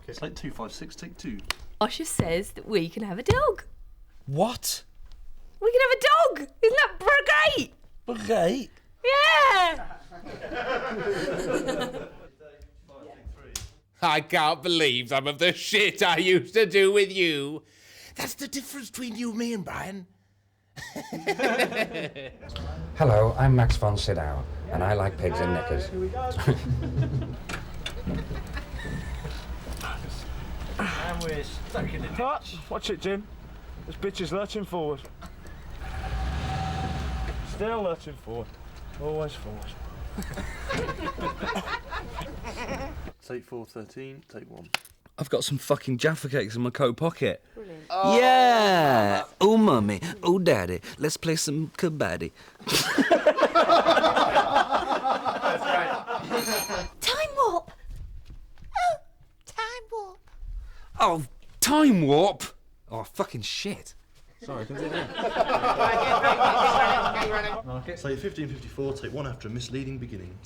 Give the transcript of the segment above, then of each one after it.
It's like 256, take 2. Asha says that we can have a dog. What? We can have a dog! Isn't that great? Great. Yeah! I can't believe some of the shit I used to do with you. That's the difference between you, me, and Brian. Hello, I'm Max von Sydow, and I like pigs in knickers. And we're stuck in the ditch. Watch it, Jim. This bitch is lurching forward. Still lurching forward. Always forward. Take 4, 13, take 1. I've got some fucking Jaffa cakes in my coat pocket. Brilliant. Oh. Yeah! Oh, mummy. Oh, daddy. Let's play some kabaddi. Time warp! Oh, time warp. Oh, time warp! Oh, fucking shit. Sorry, continue. Okay. Say 1554, take 1 after a misleading beginning.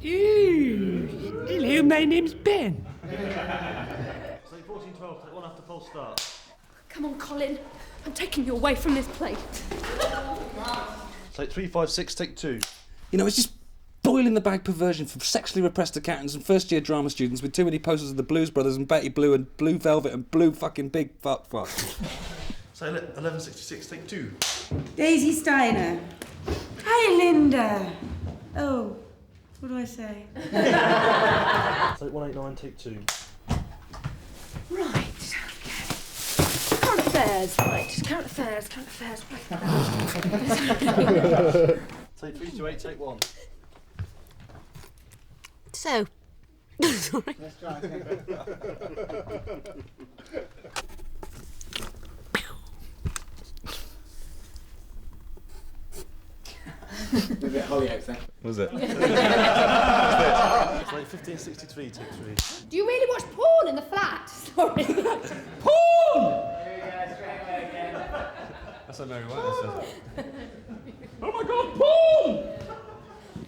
Ooh. Hello, my name's Ben. Say 1412, take 1 after false start. Come on, Colin. I'm taking you away from this place. Say 356, take 2. You know, it's just boiling the bag perversion for sexually repressed accountants and first-year drama students with too many posters of the Blues Brothers and Betty Blue and Blue Velvet and Blue fucking Big Fuck. Say 1166, take 2. Daisy Steiner. Hi, Linda. Oh, what do I say? Say 189, take 2. Right, okay. Current affairs, right. Current affairs. Say 328, take 1. So. Sorry. Let's try A bit Hollyoaks then. Was it? Say 1563, take 3. Do you really watch porn in the flat? Sorry. Porn! That's what Mary White says. Oh my god, porn!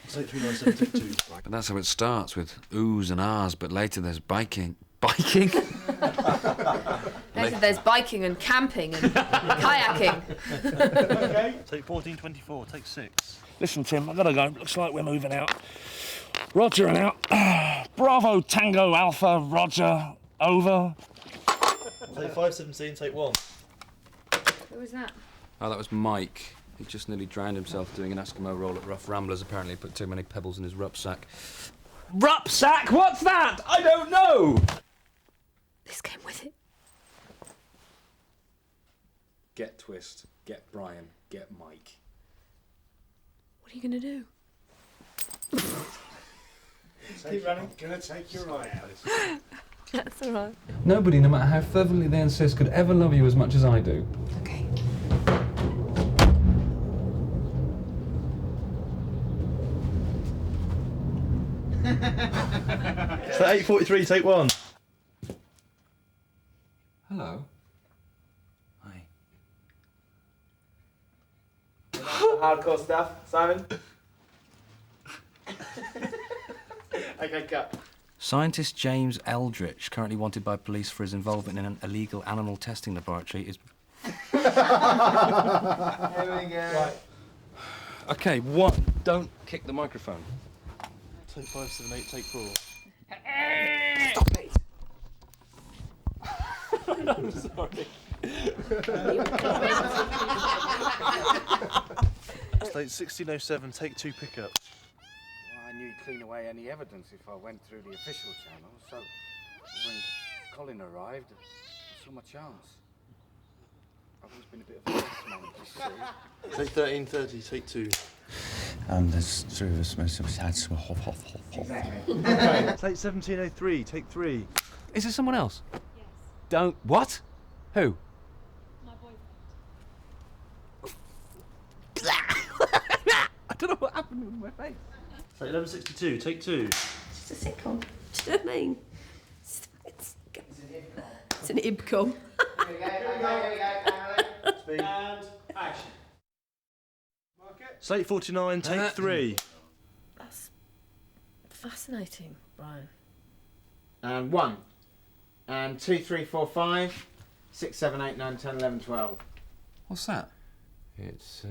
Say 397, take 2. But that's how it starts, with oohs and ahs, but later there's biking. Biking? Later there's biking and camping and kayaking. Okay. Say 1424, take 6. Listen, Tim, I gotta go. Looks like we're moving out. Roger and out. Bravo, Tango, Alpha, Roger, over. Say 517, take 1. Who was that? Oh, that was Mike. He just nearly drowned himself doing an Eskimo roll at Rough Ramblers. Apparently he put too many pebbles in his rucksack. Rupsack? What's that? I don't know! This came with it. Get Twist, get Brian, get Mike. What are you going to do? Keep running. Gonna take your eye out. That's all right. Nobody, no matter how fervently they insist, could ever love you as much as I do. Okay. Say 843, take 1. Hello. Hi. Hardcore stuff, Simon. Okay, cut. Scientist James Eldritch, currently wanted by police for his involvement in an illegal animal testing laboratory, is... Here we go. Right. Okay, what? Don't kick the microphone. Say 578, take 4. Stop it! I'm sorry. Say 1607, take 2 pickup. Well, I knew you'd clean away any evidence if I went through the official channel, so when Colin arrived, I saw my chance. I've always been a bit of a yes man, you see. Say 1330, take 2. There's three of us, most of us had some hop. Say 1703, take 3. Is there someone else? Yes. Don't... What? Who? My boyfriend. I don't know what happened with my face. Say 1162, take 2. It's a sitcom. Do you know what I mean? It's an ibcom. Here we go. Speed. And action. Say 49, take 3. That's fascinating, Brian. And 1. And 2, 3, 4, 5, 6, 7, 8, 9, 10, 11, 12. What's that? It's,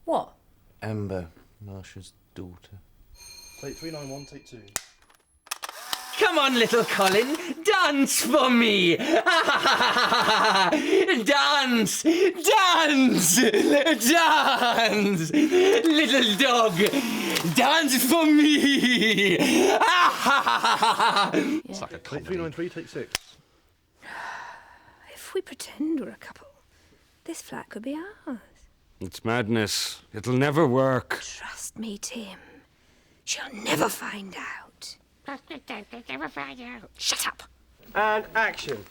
What? Ember, Marsha's daughter. Take 391, take 2. Come on, little Colin, dance for me! Dance! Dance! Dance! Little dog, dance for me! It's like a Take comedy. 393, take 6. If we pretend we're a couple, this flat could be ours. It's madness. It'll never work. Trust me, Tim. She'll never find out. Never find out. Shut up. And action.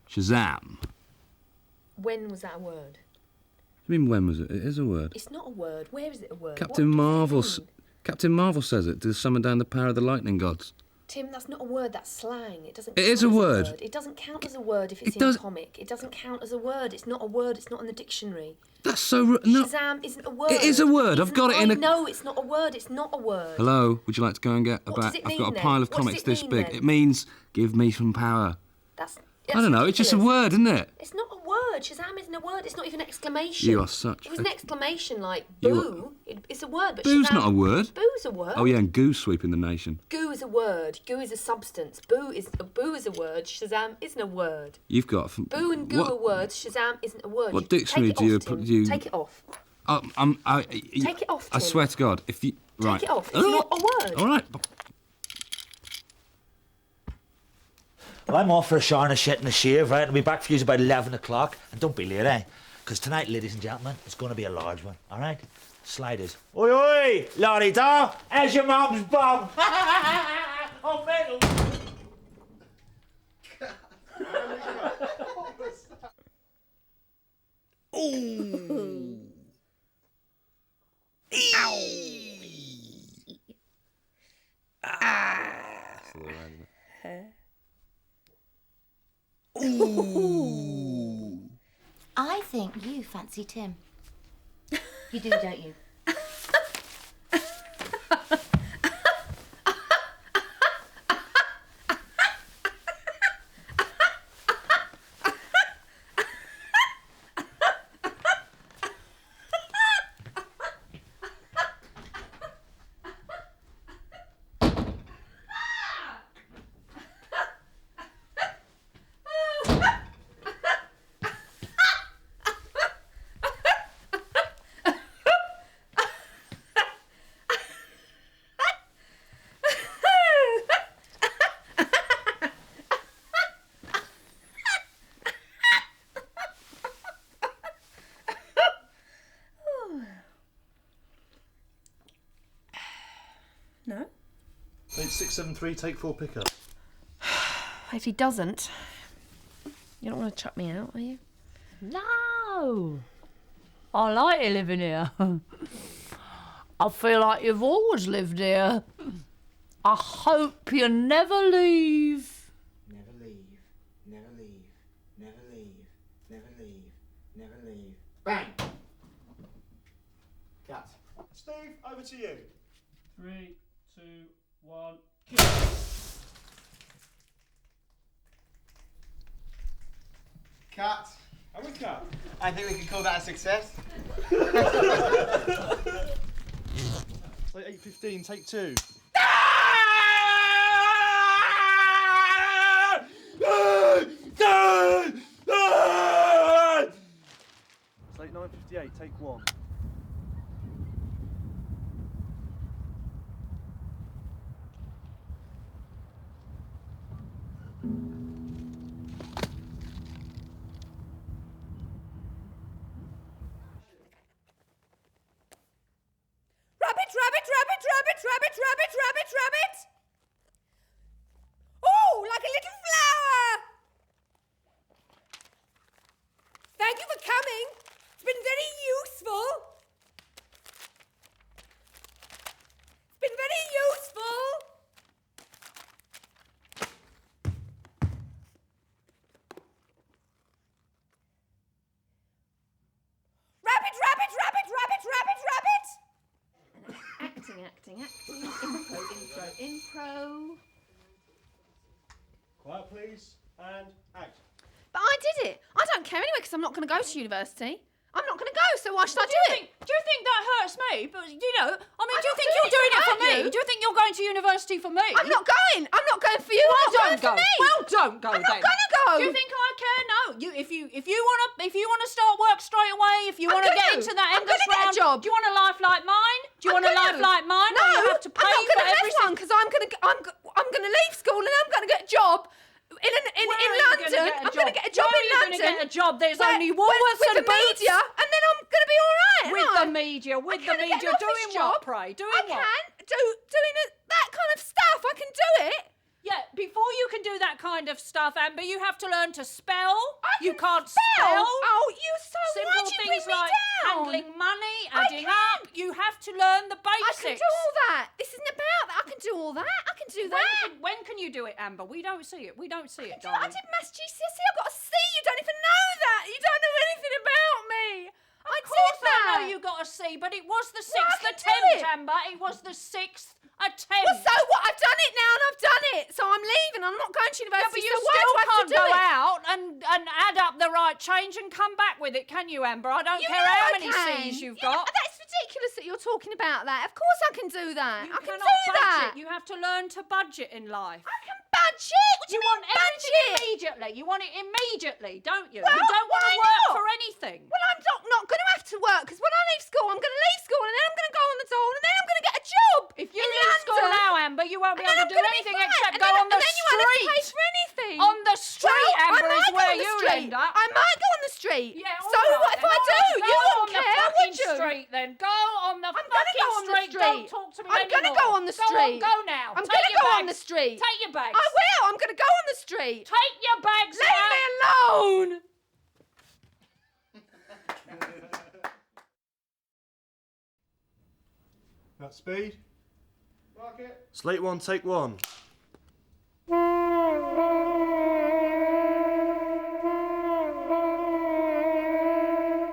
Shazam. When was that a word? I mean, when was it? It is a word. It's not a word. Where is it a word? Captain What does it Marvel. mean? Captain Marvel says it to summon down the power of the lightning gods. Tim, that's not a word, that's slang. It doesn't It count is a as word. It doesn't count as a word if it's It in does- a comic. It doesn't count as a word. It's not a word, it's not in the dictionary. That's so no. Shazam isn't a word. It is a word. I've Isn't- got it in a. No, it's not a word, it's not a word. Hello. Would you like to go and get a What does bag? it I've mean got a then? pile of What does comics it this mean big. then? It means give me some power. That's I don't know. It's just a ridiculous. word, isn't it? It's not a word. Shazam isn't a word. It's not even an exclamation. You are such It was a- an exclamation like You boo. It's a word, but Boo's Shazam, not a word. Boo's a word. Oh yeah, and goose sweeping the nation. Goo is a word. Goo is a substance. Boo is a word. Shazam isn't a word. You've got. Boo and goo what, are words. Shazam isn't a word. What dictionary do you Take it off, put- Tim. you- Take it off. Take it off, I Tim. swear to God, if you right. Take it off. It's not a word. All right. Well, I'm off for a shower and a shit and a shave, right? I'll be back for you about 11 o'clock. And don't be late, eh? Because tonight, ladies and gentlemen, it's going to be a large one, all right? Sliders. Oi, oi, Lottie doll, how's your mum's bum? Oh, metal. I think you fancy Tim. You do, don't you? No. Take 673, take 4 pickup. If he doesn't, you don't want to chuck me out, are you? No. I like you living here. I feel like you've always lived here. I hope you never leave. Never leave, never leave, never leave, never leave, never leave. Bang! Cut. Steve, over to you. 3, 2, 1. Cut. And we cut. I think we can call that a success. Take 815, take 2. Take 958, take 1. Rabbit, rabbit, rabbit, rabbit, rabbit, rabbit, rabbit, rabbit. Oh, like a little flower. Thank you for coming. It's been very useful. It's been very useful. please, and act. But I did it. I don't care anyway because I'm not going to go to university. I'm not going to go, so why should I do it? Do you think that hurts me? But, you know, I mean, I'm do you not think doing you're doing it it to for hurt me? you. Do you think you're going to university for me? I'm not going. I'm not going for you. Well, I'm going don't go. for me. Well, don't go I'm then. not going to go. Do you think I care? No. If you wanna start work straight away, if you wanna get into that I'm English gonna get a round, job. do you want a life like mine? Do you want a life like mine? No, where you have to pay I'm not going for to have everything. one because I'm going to leave school and I'm going to get a job in London. I'm going to get a job in London. Where are you going to get a job? There's Where- only Woolworths with and the media, and then I'm going to be all right. With the media, Can I get an office doing job? what, pray? Doing I what? can doing that kind of stuff. I can do it. Yeah, before you can do that kind of stuff, Amber, you have to learn to spell. You can't spell? spell. Oh, you so Simple why'd you things bring me like down? handling money, I adding up. You have to learn the I basics. can do all that. This isn't about that. I can do all that. I can do that. When can you do it, Amber? We don't see it. We don't see it, I darling. did maths GCSE. I got a C. You don't even know that. You don't know anything about me. I Of did course that. I know you got a C, but it was the Well, I sixth can do attempt, it. Amber. It was the sixth attempt. Well, so what? I've done it now and I've done it. So I'm leaving. I'm not going to Yeah, but university. you so why still do I have can't to do go it? out and add up the right change and come back with it, can you, Amber? I don't You care know how I many can. C's you've Yeah, got. That's ridiculous that you're talking about that. Of course I can do that. You I can cannot do budget. that. You have to learn to budget in life. I can budget. What do you want mean everything budget? immediately. You want it immediately, don't you? Well, You don't want to why work not? for anything. Well, I'm not going to have to work because when I leave school, I'm going to leave school and then I'm going to go on the dole and then I'm going to get a job. If you in leave school London, now, Amber, you won't be and able then to I'm do gonna be anything fine. except And go then- on the and then you won't have to pay street. for anything. On the street, Well, Amber, I is might go where on the you street. end up. I might go on the street. Yeah, all so right, what if then, I all do? right, You go wouldn't on the care, fucking would you? street then. Go on the I'm fucking gonna go on the street. street. Don't talk to me I'm gonna anymore. go on the street. Go now. I'm Take gonna your go bags. on the street. Take your bags. I will. I'm gonna go on the street. Take your bags Leave now. me alone. That's speed. Slate 1, take 1.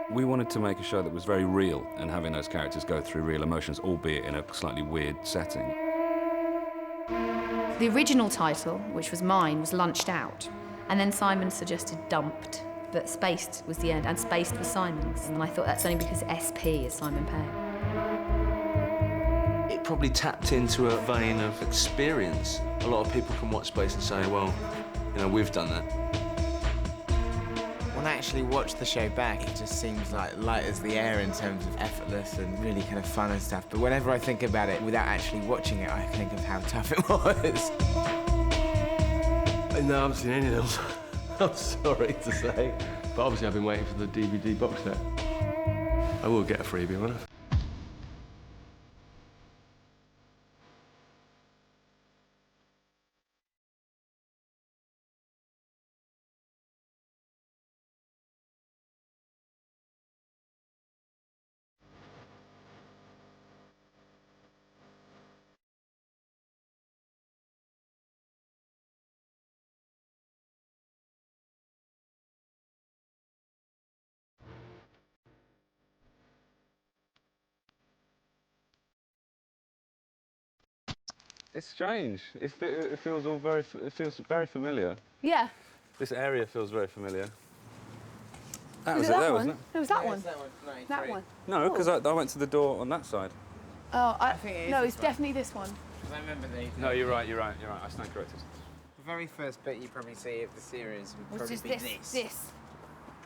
We wanted to make a show that was very real and having those characters go through real emotions, albeit in a slightly weird setting. The original title, which was mine, was Lunched Out. And then Simon suggested Dumped, but Spaced was the end, and Spaced was Simon's. And I thought that's only because SP is Simon Pegg. It probably tapped into a vein of experience. A lot of people can watch Space and say, well, you know, we've done that. When I actually watch the show back, it just seems like light as the air in terms of effortless and really kind of fun and stuff. But whenever I think about it without actually watching it, I think of how tough it was. No, I haven't seen any of those. I'm sorry to say. But obviously I've been waiting for the DVD box set. I will get a freebie, won't I? It's strange. It feels all very. It feels very familiar. Yeah. This area feels very familiar. That Was was it it that there, one? wasn't it? No, it was that Yeah, one. it's that one, That one. No, because I went to the door on that side. Oh, think it is no, this it's one. definitely this one. Because I remember the No, you're right. You're right. You're right. I stand corrected. The very first bit you probably see of the series would Was probably just be this. this.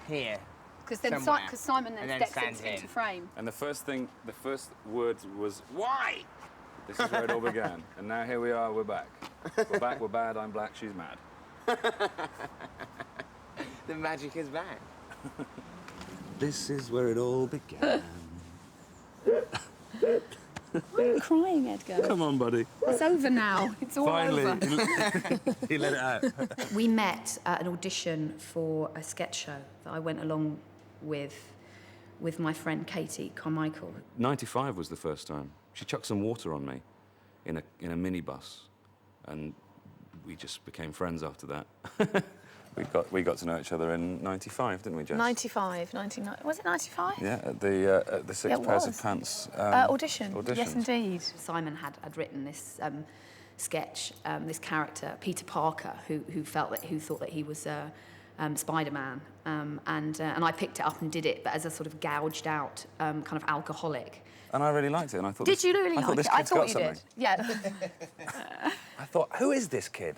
Here. Because then Somewhere. Simon then And then steps stands into in. frame. And the first word was why. This is where it all began. And now here we are. We're back. We're back. We're bad. I'm black. She's mad. The magic is back. This is where it all began. Why are you crying, Edgar? Come on, buddy. It's over now. It's all Finally, over. he let it out. We met at an audition for a sketch show that I went along with my friend Katie Carmichael. 95 was the first time. She chucked some water on me in a minibus, and we just became friends after that. we got to know each other in 95, didn't we, Jess? 95, 99. Was it 95? Yeah, at the Six it Pairs was. of Pants Audition. audition. Yes, indeed. Simon had written this sketch this character, Peter Parker, who thought that he was Spider-Man, and I picked it up and did it, but as a sort of gouged out kind of alcoholic. And I really liked it, and I thought... Did you really I thought like this it? I kid's thought got you something. did. Yeah. I thought, who is this kid?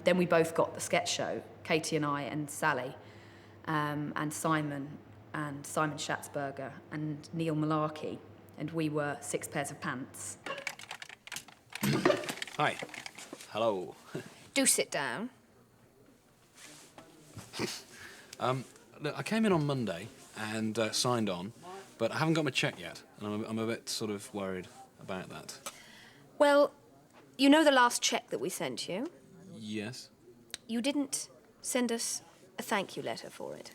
Then we both got the sketch show, Katie and I and Sally, and Simon Schatzberger and Neil Malarkey, and we were 6 pairs of pants. Hi. Hello. Do sit down. Look, I came in on Monday and signed on, but I haven't got my cheque yet, and I'm a bit sort of worried about that. Well, you know the last cheque that we sent you? Yes? You didn't send us a thank you letter for it.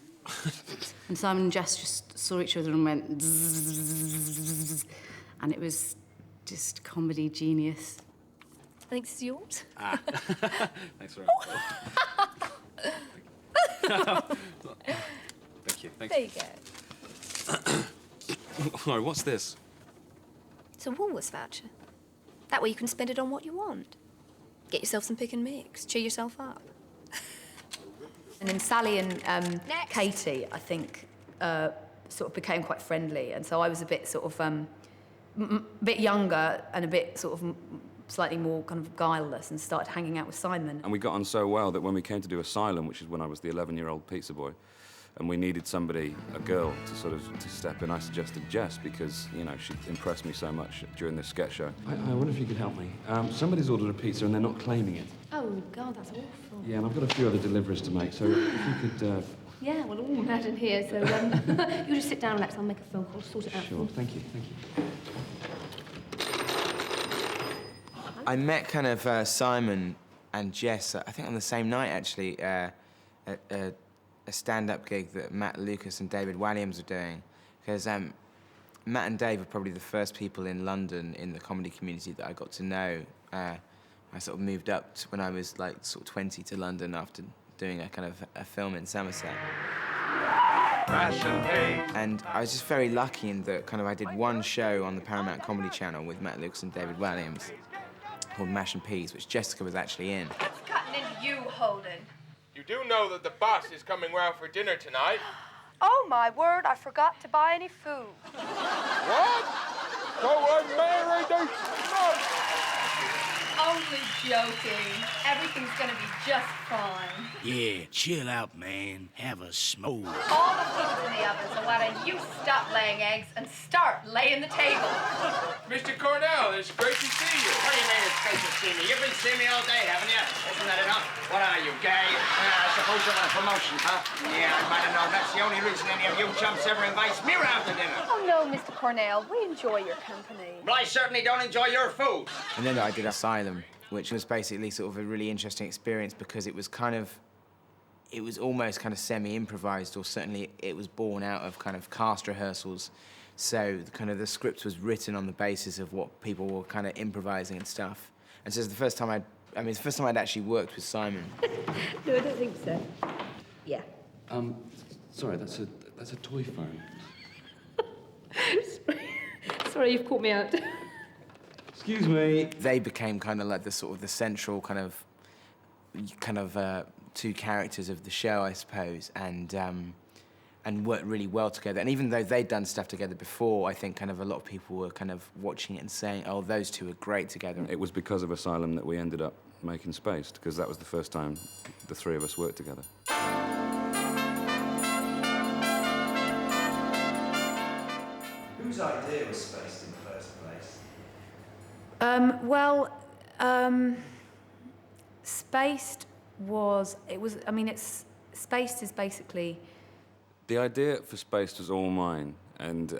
And Simon and Jess just saw each other and went zzzz, and it was just comedy genius. I think this is yours. Ah. Thanks very much. Thank you. Thanks. There you go. Sorry, what's this? It's a Woolworths voucher. That way you can spend it on what you want. Get yourself some pick and mix. Cheer yourself up. And then Sally and Katie, I think, sort of became quite friendly, and so I was a bit sort of bit younger and a bit sort of slightly more kind of guileless, and started hanging out with Simon. And we got on so well that when we came to do Asylum, which is when I was the 11-year-old pizza boy, and we needed somebody, a girl, to step in, I suggested Jess because, you know, she impressed me so much during this sketch show. I wonder if you could help me. Somebody's ordered a pizza and they're not claiming it. Oh, God, that's awful. Yeah, and I've got a few other deliveries to make, so if you could... Yeah, well, all imagine here, so you just sit down and relax. I'll make a phone call, sort it out. Sure, thank you. I met kind of Simon and Jess, I think on the same night, actually, at a stand-up gig that Matt Lucas and David Walliams were doing. Because Matt and Dave were probably the first people in London in the comedy community that I got to know. I sort of moved up when I was like sort of 20 to London after doing a kind of a film in Somerset. And I was just very lucky in that kind of I did one show on the Paramount Comedy Channel with Matt Lucas and David Walliams called Mash and Peas, which Jessica was actually in. What's cutting into you, Holden? You do know that the boss is coming round for dinner tonight. Oh, my word, I forgot to buy any food. What? So I'm married. Only joking. Everything's gonna be just fine. Yeah, chill out, man. Have a smoke. All the food's in the oven, so why don't you stop laying eggs and start laying the table? Mr. Cornell, it's great to see you. What do you mean it's great to see me? You've been seeing me all day, haven't you? Isn't that enough? What are you, gay? I suppose you're on a promotion, huh? Yeah, I might have known. That's the only reason any of you chumps ever invites me round to dinner. Oh, no, Mr. Cornell. We enjoy your company. Well, I certainly don't enjoy your food. And then I did Asylum, which was basically sort of a really interesting experience because it was almost kind of semi-improvised, or certainly it was born out of kind of cast rehearsals. So the script was written on the basis of what people were kind of improvising and stuff. And so it's the first time I'd actually worked with Simon. No, I don't think so. Yeah. Sorry, that's a toy phone. Sorry, you've caught me out. Excuse me. They became kind of like the sort of the central kind of two characters of the show, I suppose, and worked really well together. And even though they'd done stuff together before, I think kind of a lot of people were kind of watching it and saying, "Oh, those two are great together." It was because of Asylum that we ended up making Spaced, because that was the first time the three of us worked together. Whose idea was Spaced in the first place? Spaced was, Spaced is basically... The idea for Spaced was all mine, and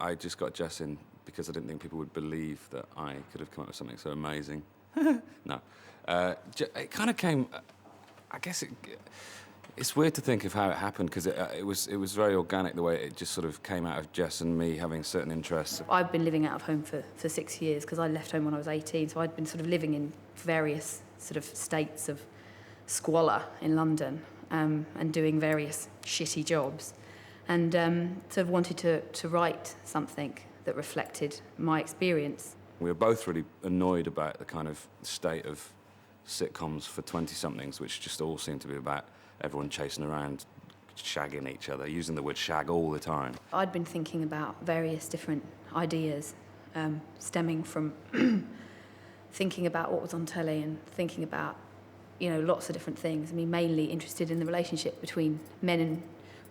I just got Jess in because I didn't think people would believe that I could have come up with something so amazing. No. It kind of came... I guess it's weird to think of how it happened, because it was very organic, the way it just sort of came out of Jess and me having certain interests. I've been living out of home for 6 years, because I left home when I was 18, so I'd been sort of living in various sort of states of squalor in London, and doing various shitty jobs, and sort of wanted to write something that reflected my experience. We were both really annoyed about the kind of state of sitcoms for 20-somethings, which just all seem to be about everyone chasing around, shagging each other, using the word shag all the time. I'd been thinking about various different ideas, stemming from thinking about what was on telly and thinking about, you know, lots of different things. I mean, mainly interested in the relationship between men and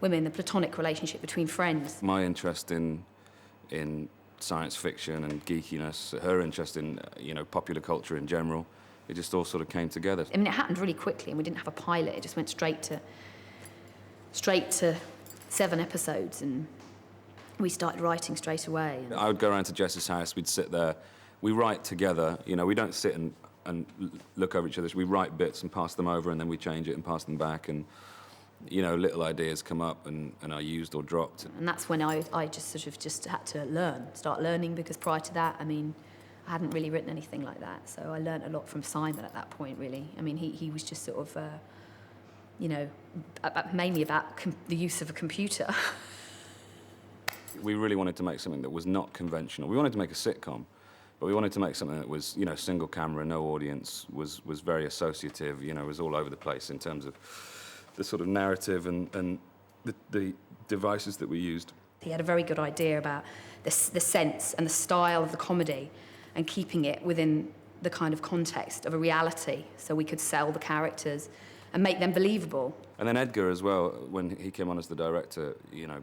women, the platonic relationship between friends. My interest in science fiction and geekiness, her interest in, you know, popular culture in general, it just all sort of came together. I mean, it happened really quickly, and we didn't have a pilot. It just went straight to 7 episodes, and we started writing straight away. I would go around to Jess's house, we'd sit there, we write together, you know, we don't sit and look over each other, we write bits and pass them over, and then we change it and pass them back, and, you know, little ideas come up and are used or dropped. And that's when I just sort of just had to start learning, because prior to that, I mean, I hadn't really written anything like that, so I learnt a lot from Simon at that point, really. I mean, he was just sort of, you know, mainly about the use of a computer. We really wanted to make something that was not conventional. We wanted to make a sitcom, but we wanted to make something that was, you know, single camera, no audience, was very associative, you know, was all over the place in terms of the sort of narrative and the devices that we used. He had a very good idea about the sense and the style of the comedy and keeping it within the kind of context of a reality, so we could sell the characters and make them believable. And then Edgar as well, when he came on as the director, you know,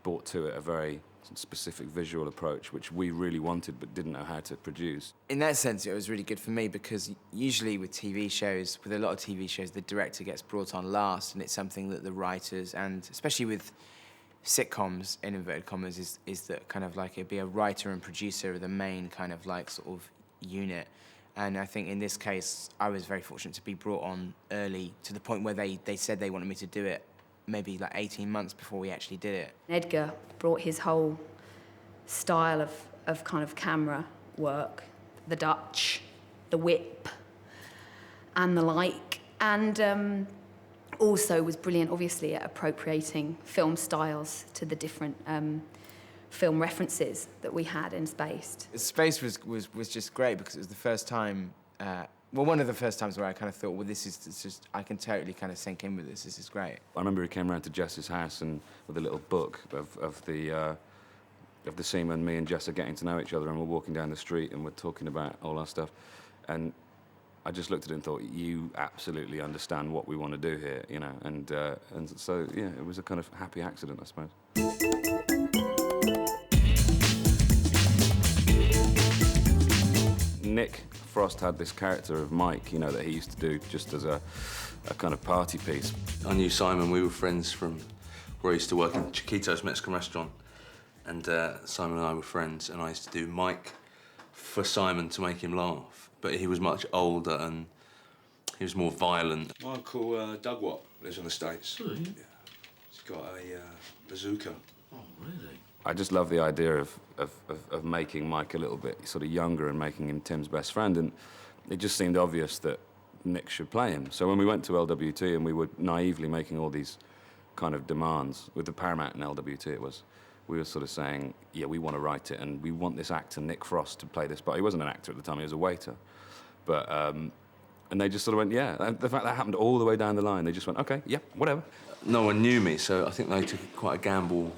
brought to it a very specific visual approach, which we really wanted but didn't know how to produce. In that sense, it was really good for me, because usually with TV shows, with a lot of TV shows, the director gets brought on last, and it's something that the writers, and especially with sitcoms, in inverted commas, is that kind of like it'd be a writer and producer of the main kind of like sort of unit. And I think in this case, I was very fortunate to be brought on early, to the point where they said they wanted me to do it maybe like 18 months before we actually did it. Edgar brought his whole style of kind of camera work, the Dutch, the whip, and the like, and also was brilliant, obviously, at appropriating film styles to the different film references that we had in Spaced. Space was just great, because it was the first time, well, one of the first times where I kind of thought, well, this is just, I can totally kind of sink in with this is great. I remember he came around to Jess's house and with a little book of the scene when me and Jess are getting to know each other, and we're walking down the street and we're talking about all our stuff, and I just looked at it and thought, you absolutely understand what we want to do here, you know, and so, yeah, it was a kind of happy accident, I suppose. Nick Frost had this character of Mike, you know, that he used to do just as a kind of party piece. I knew Simon, we were friends from where I used to work in Chiquito's Mexican restaurant, and Simon and I were friends, and I used to do Mike for Simon to make him laugh, but he was much older and he was more violent. My uncle Doug Watt lives in the States. Really? Yeah. He's got a bazooka. Oh, really? I just love the idea of making Mike a little bit sort of younger and making him Tim's best friend, and it just seemed obvious that Nick should play him. So when we went to LWT and we were naively making all these kind of demands, with the Paramount and LWT we were sort of saying, yeah, we want to write it, and we want this actor, Nick Frost, to play this part. He wasn't an actor at the time, he was a waiter. But, and they just sort of went, yeah. And the fact that happened all the way down the line, they just went, okay, yeah, whatever. No one knew me, so I think they took quite a gamble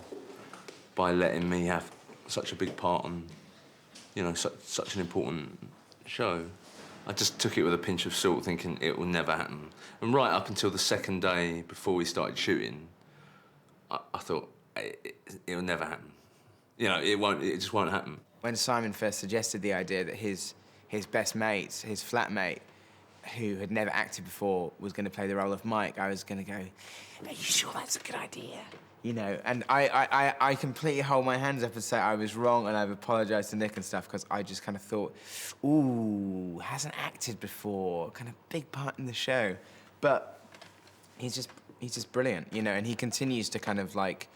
by letting me have such a big part on, you know, such an important show. I just took it with a pinch of salt, thinking it will never happen. And right up until the second day before we started shooting, I thought, it will never happen. You know, it just won't happen. When Simon first suggested the idea that his best mate, his flatmate, who had never acted before, was going to play the role of Mike, I was going to go, are you sure that's a good idea? You know, and I completely hold my hands up and say I was wrong, and I've apologised to Nick and stuff, because I just kind of thought, ooh, hasn't acted before, kind of big part in the show. But he's just brilliant, you know, and he continues to kind of like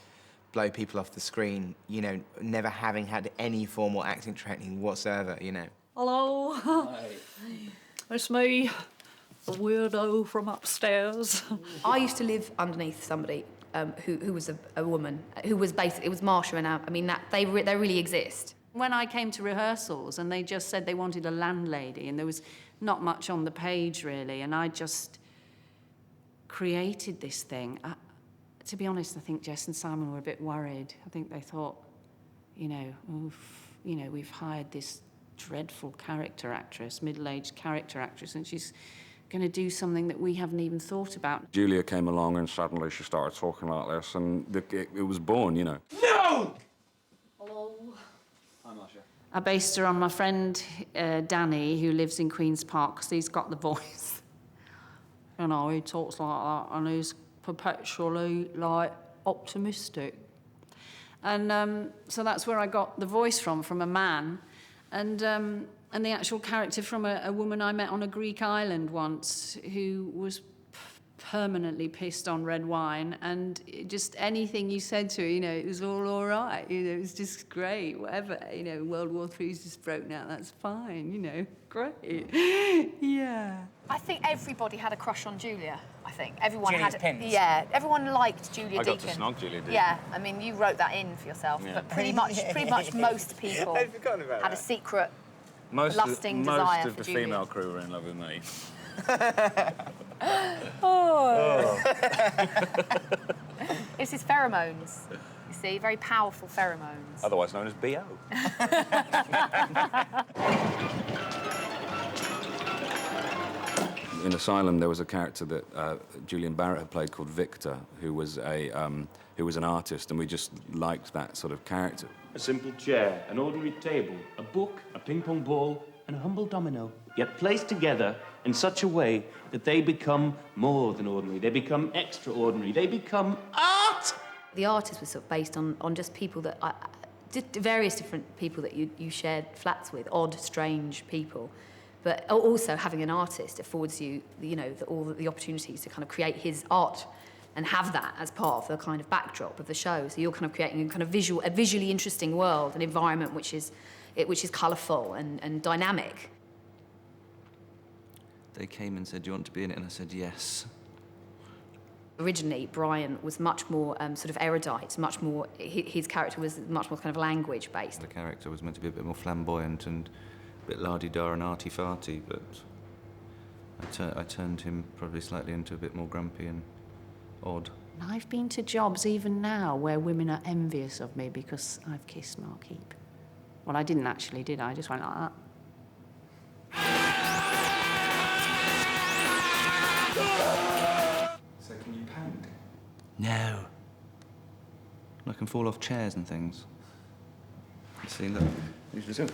blow people off the screen, you know, never having had any formal acting training whatsoever, you know. Hello. Hi. It's me, the weirdo from upstairs. I used to live underneath somebody who was a woman, who was basically, it was Marsha and I mean, that they really exist. When I came to rehearsals and they just said they wanted a landlady and there was not much on the page really, and I just created this thing. To be honest, I think Jess and Simon were a bit worried. I think they thought, you know, oof, you know, we've hired this dreadful character actress, middle-aged character actress, and she's going to do something that we haven't even thought about. Julia came along and suddenly she started talking like this, and it was born, you know. No! Hello. I based her on my friend Danny, who lives in Queen's Park, because he's got the voice. You know, he talks like that, and he's perpetually, like, optimistic. And so that's where I got the voice from a man. And the actual character from a woman I met on a Greek island once who was permanently pissed on red wine, and just anything you said to her, you know, it was all right, you know, it was just great, whatever, you know, World War III's just broken out, that's fine, you know, great. Yeah. I think everybody had a crush on Julia, I think. Everyone Julia's had pins. Yeah, everyone liked Julia I got Deakin. to snog Julia Deakin. Yeah, I mean, you wrote that in for yourself, Yeah. but pretty much most people I'd forgotten about had a that. secret Most lusting desire of for the Julia. female crew were in love with me. Oh. It's his pheromones, you see, very powerful pheromones. Otherwise known as B.O. In Asylum, there was a character that Julian Barrett had played called Victor, who was an artist, and we just liked that sort of character. A simple chair, an ordinary table, a book, a ping-pong ball, and a humble domino, yet placed together in such a way that they become more than ordinary. They become extraordinary. They become art! The artist was sort of based on just people that various different people that you shared flats with, odd, strange people. But also having an artist affords you, you know, all the opportunities to kind of create his art and have that as part of the kind of backdrop of the show. So you're kind of creating a kind of visually interesting world, an environment which is colourful and dynamic. They came and said, "Do you want to be in it?" And I said, "Yes." Originally, Brian was much more sort of erudite, much more. His character was much more kind of language-based. The character was meant to be a bit more flamboyant and a bit la-di-da and arty-farty, but I turned him probably slightly into a bit more grumpy and odd. I've been to jobs even now where women are envious of me because I've kissed Markeep. Well, I didn't actually, did I? I just went like that. So can you pound? No. I can fall off chairs and things. You see, look. Usually do.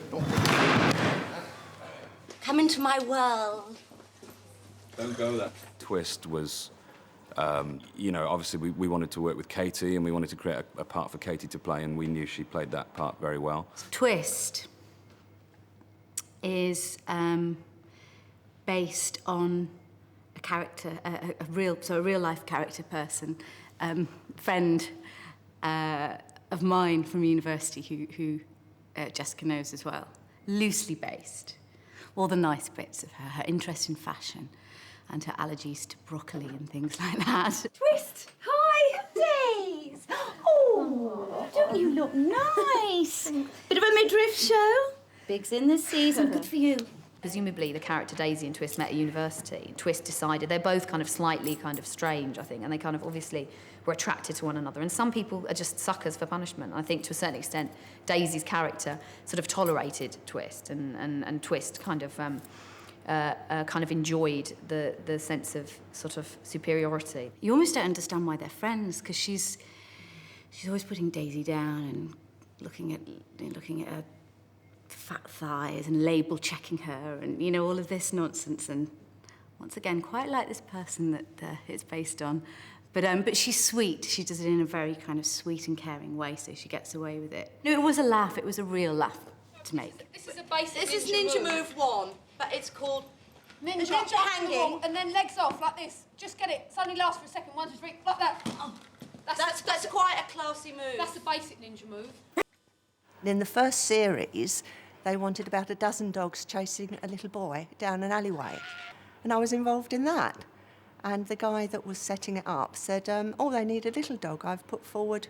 Come into my world. Don't go there. Twist was, you know, obviously we wanted to work with Katie and we wanted to create a part for Katie to play, and we knew she played that part very well. Twist is based on a character, a real life character person, friend of mine from university who Jessica knows as well. Loosely based. All the nice bits of her interest in fashion and her allergies to broccoli and things like that. Twist! Hi! Days! Oh, don't you look nice? Bit of a midriff show? Big's in the season. Good for you. Presumably, the character Daisy and Twist met at university. Twist decided they're both kind of slightly kind of strange, I think, and they kind of obviously were attracted to one another. And some people are just suckers for punishment. I think to a certain extent, Daisy's character sort of tolerated Twist, and Twist kind of enjoyed the sense of sort of superiority. You almost don't understand why they're friends, because she's always putting Daisy down and looking at her fat thighs and label checking her and, you know, all of this nonsense. And once again, quite like this person that it's based on. But she's sweet. She does it in a very kind of sweet and caring way, so she gets away with it. No, it was a laugh. It was a real laugh to make. This is a basic This is ninja move 1, but it's called ninja hanging. And then legs off, like this. Just get it. It's only lasts for a second. 1, 2, 3, like that. That's quite a classy move. That's a basic ninja move. In the first series, they wanted about a dozen dogs chasing a little boy down an alleyway. And I was involved in that. And the guy that was setting it up said, oh, they need a little dog. I've put forward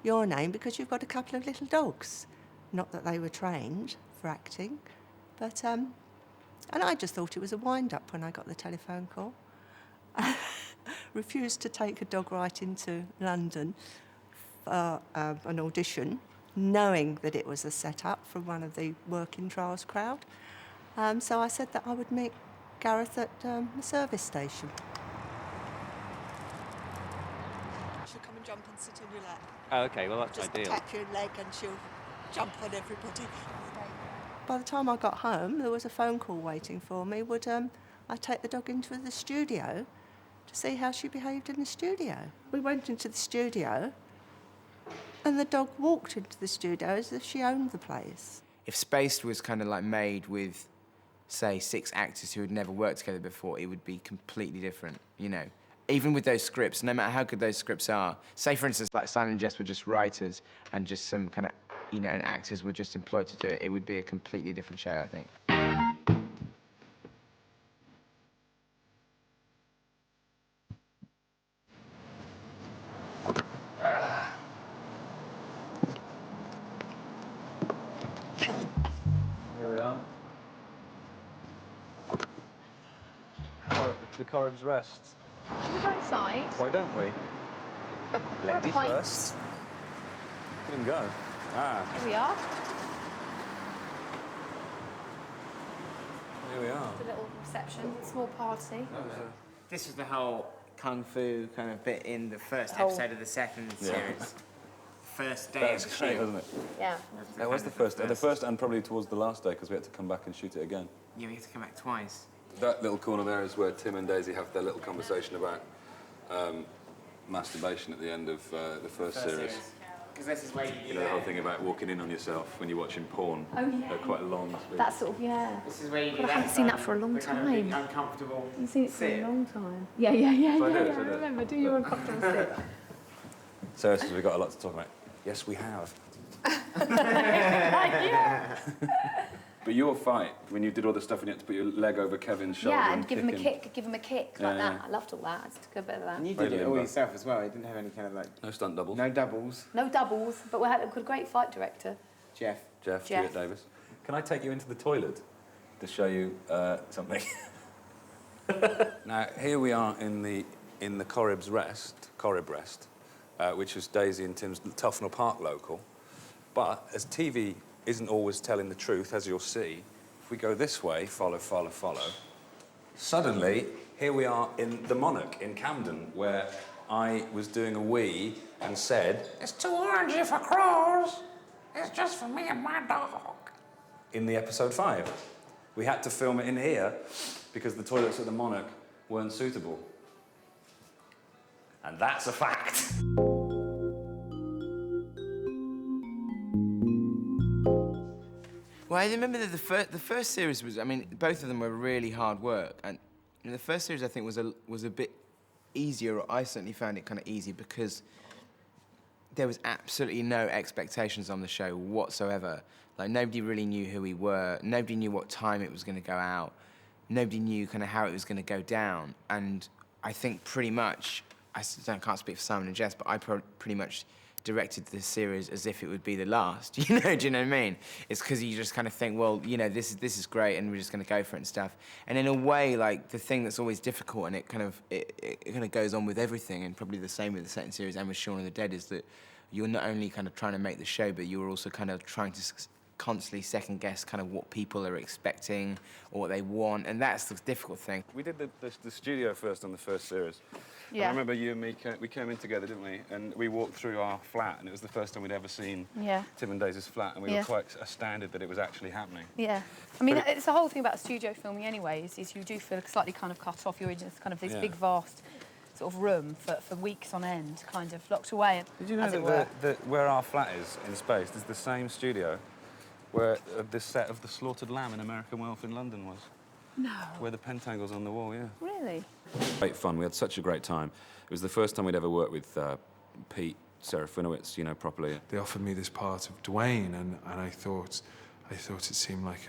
your name because you've got a couple of little dogs. Not that they were trained for acting, but and I just thought it was a wind-up when I got the telephone call. Refused to take a dog right into London for an audition, knowing that it was a set-up from one of the working trials crowd. So I said that I would meet Gareth at the service station. She'll come and jump and sit on your lap. Oh, OK, well, that's Just ideal. tap your leg and she'll jump on everybody. By the time I got home, there was a phone call waiting for me. Would I take the dog into the studio to see how she behaved in the studio? We went into the studio and the dog walked into the studio as if she owned the place. If Spaced was kind of like made with, say, 6 actors who had never worked together before, it would be completely different, you know. Even with those scripts, no matter how good those scripts are, say, for instance, like Simon and Jess were just writers and just some kind of, you know, and actors were just employed to do it, it would be a completely different show, I think. Here we are. The Corrid's Rest. Should we go inside? Why don't we? Ladies Pints. first. We can go. Ah, Here we are. here we are. The little reception, small party. This was the whole kung fu kind of bit in the first Oh. episode of the second Yeah. series. First day That's of the great, shoot. wasn't it? Yeah. That was the first and probably towards the last day because we had to come back and shoot it again. Yeah, we have to come back twice. That little corner there is where Tim and Daisy have their little conversation about masturbation at the end of the first series. Because this is where You know, the whole thing about walking in on yourself when you're watching porn. Oh, yeah. They're quite long. That sort of, yeah. This is where you God, do I that haven't seen that kind for a long of- the kind of big, time. uncomfortable I've seen it for sit. a long time. Yeah, yeah, yeah, So I yeah, do, yeah. so I I do. remember. Do your uncomfortable sit. So we've got a lot to talk about. Yes, we have. Yeah. But your fight, when you did all the stuff and you had to put your leg over Kevin's shoulder Yeah, and give him a kick kick, give him a kick Yeah, like that. yeah. I loved all that. I just took a bit of that. And you Very did it all limber. yourself as well. You didn't have any kind of like... No stunt doubles. No doubles. No doubles, but we had a great fight director. Jeff. Jeff Jeff. Stewart Davis. Can I take you into the toilet to show you something? Now, here we are in the Corrib Rest, which was Daisy and Tim's Tufnell Park local. But as TV isn't always telling the truth, as you'll see, if we go this way, follow, follow, follow, suddenly, here we are in the Monarch in Camden, where I was doing a wee and said, It's too orangey for crows. It's just for me and my dog. in the episode 5. We had to film it in here because the toilets at the Monarch weren't suitable. And that's a fact. Well, I remember that the first series was, I mean, both of them were really hard work. And the first series, I think, was a bit easier, or I certainly found it kind of easy because there was absolutely no expectations on the show whatsoever. Like, nobody really knew who we were. Nobody knew what time it was going to go out. Nobody knew kind of how it was going to go down. And I think pretty much, can't speak for Simon and Jess, but I pretty much directed the series as if it would be the last. Do you know what I mean? It's because you just kind of think, well, you know, this is great, and we're just going to go for it and stuff. And in a way, like, the thing that's always difficult, and it kind of goes on with everything, and probably the same with the second series and with Shaun of the Dead, is that you're not only kind of trying to make the show, but you're also kind of trying to constantly second guess kind of what people are expecting or what they want, and that's the difficult thing. We did the studio first on the first series. Yeah. I remember you and me, we came in together, didn't we? And we walked through our flat, and it was the first time we'd ever seen Tim and Daisy's flat, and we Yeah. were quite astounded that it was actually happening. Yeah. I mean, it's the whole thing about studio filming anyway, is you do feel slightly kind of cut off. You're in this kind of this Yeah. big, vast sort of room for weeks on end, kind of locked away, Did you know as it were. that where our flat is in Space is the same studio where the set of The Slaughtered Lamb in American Wealth in London was? No. Where the pentangle's on the wall, yeah. Really? Great fun. We had such a great time. It was the first time we'd ever worked with Pete Serafinowicz, you know, properly. They offered me this part of Dwayne, and I thought it seemed like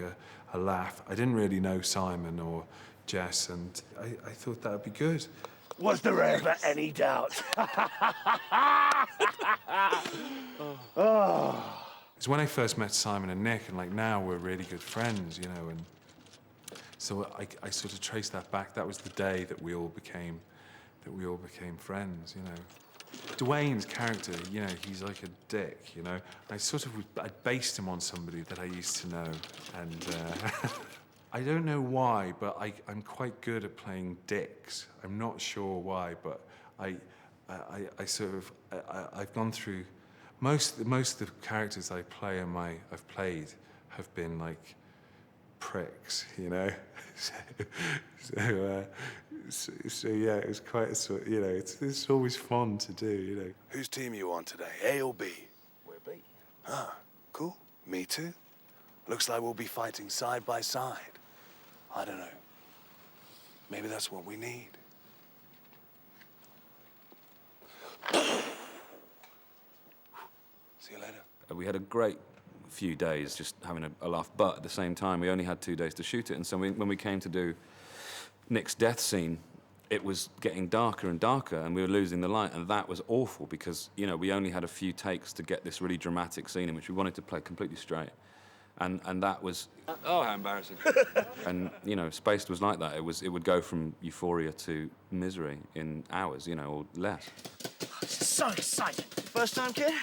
a laugh. I didn't really know Simon or Jess, and I thought that would be good. Was there ever any doubt? Because when I first met Simon and Nick, and like now we're really good friends, you know, and so I sort of traced that back. That was the day that we all became friends, you know. Dwayne's character, you know, he's like a dick, you know. I based him on somebody that I used to know, and I don't know why, but I'm quite good at playing dicks. I'm not sure why, but I've gone through most of the characters I play I've played have been like pricks, you know. So yeah, it's quite a sort. You know, it's always fun to do. You know. Whose team are you on today, A or B? We're B. Ah, cool. Me too. Looks like we'll be fighting side by side. I don't know. Maybe that's what we need. See you later. We had a great few days just having a laugh, but at the same time, we only had 2 days to shoot it. And so when we came to do Nick's death scene, it was getting darker and darker, and we were losing the light, and that was awful because, you know, we only had a few takes to get this really dramatic scene in which we wanted to play completely straight. And that was... Oh, how embarrassing. And, you know, Spaced was like that. It would go from euphoria to misery in hours, you know, or less. This is so exciting. First time, kid?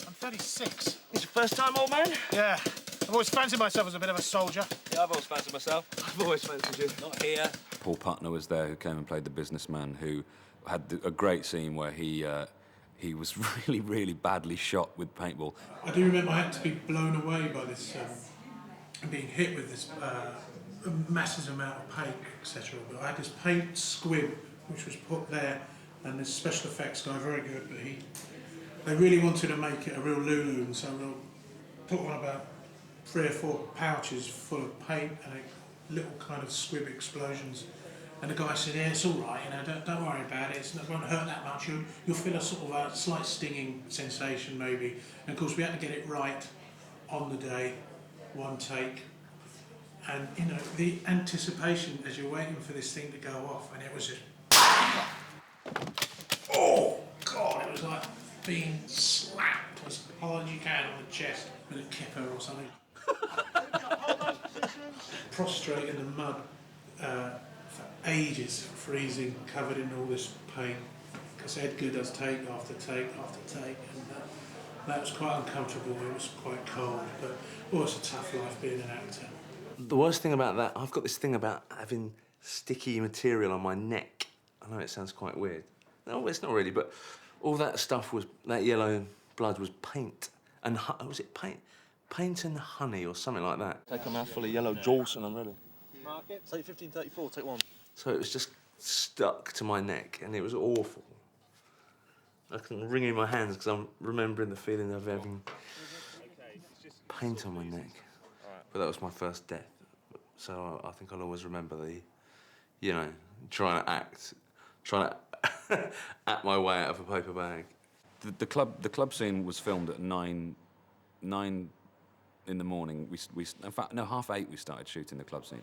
I'm 36. It's your first time, old man? Yeah. I've always fancied myself as a bit of a soldier. Yeah, I've always fancied myself. I've always fancied you. Not here. Paul Putner was there, who came and played the businessman, who had a great scene where he was really, really badly shot with paintball. I do remember I had to be blown away by this, being hit with this massive amount of paint, etc. But I had this paint squib which was put there, and this special effects guy, very good, but they really wanted to make it a real Lulu, and so we'll put on about 3 or 4 pouches full of paint and little kind of squib explosions. And the guy said, yeah, it's all right, you know, don't worry about it, it won't hurt that much, you'll feel a sort of a slight stinging sensation maybe. And of course we had to get it right on the day, 1 take. And, you know, the anticipation as you're waiting for this thing to go off, and it was just... Oh, God, it was like being slapped as hard as you can on the chest with a kipper or something. Prostrate in the mud for ages, freezing, covered in all this paint, because Edgar does take after take after take, and that was quite uncomfortable. It was quite cold, but oh, it's a tough life being an actor. The worst thing about that, I've got this thing about having sticky material on my neck. I know it sounds quite weird. No, it's not really, but all that stuff was, that yellow blood was paint. And was it paint? Paint and honey or something like that. Take a mouthful of yellow juice and I'm ready. Take 1534, take 1. So it was just stuck to my neck and it was awful. I can wring in my hands because I'm remembering the feeling of having paint on my neck. But that was my first death. So I think I'll always remember the, you know, trying to act my way out of a paper bag. The club scene was filmed at 9 in the morning. In fact, no, 7:30 we started shooting the club scene.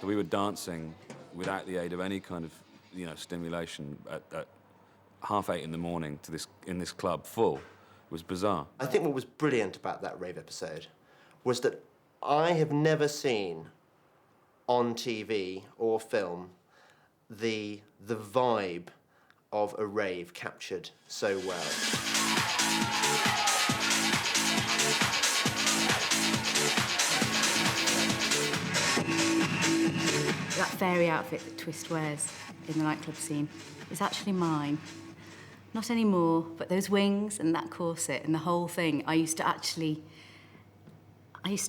So we were dancing without the aid of any kind of, you know, stimulation at 8:30 in the morning in this club full. It was bizarre. I think what was brilliant about that rave episode was that I have never seen on TV or film the vibe of a rave captured so well. That fairy outfit that Twist wears in the nightclub scene is actually mine. Not anymore, but those wings and that corset and the whole thing, I used to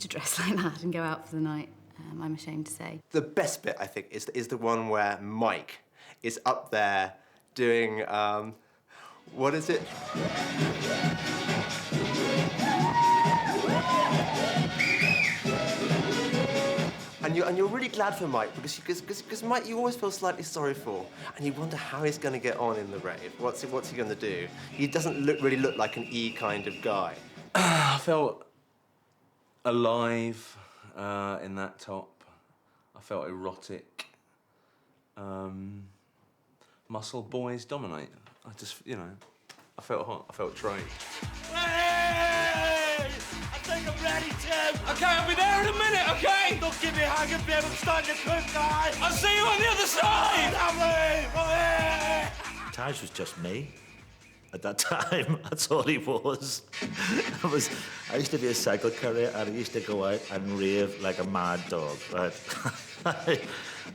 dress like that and go out for the night, I'm ashamed to say. The best bit, I think, is the one where Mike is up there doing, what is it? And you're really glad for Mike because Mike you always feel slightly sorry for, and you wonder how he's going to get on in the rave. What's he going to do? He doesn't really look like an E kind of guy. I felt alive in that top. I felt erotic. Muscle boys dominate. I just, you know, I felt hot. I felt trained. I think I'm ready to. Okay, I'll be there in a minute, okay? Don't give me hanging, babe. I'm starting to cook, guys. I'll see you on the other side! Taj was just me. At that time, that's all he was. I used to be a cycle courier, and I used to go out and rave like a mad dog, right?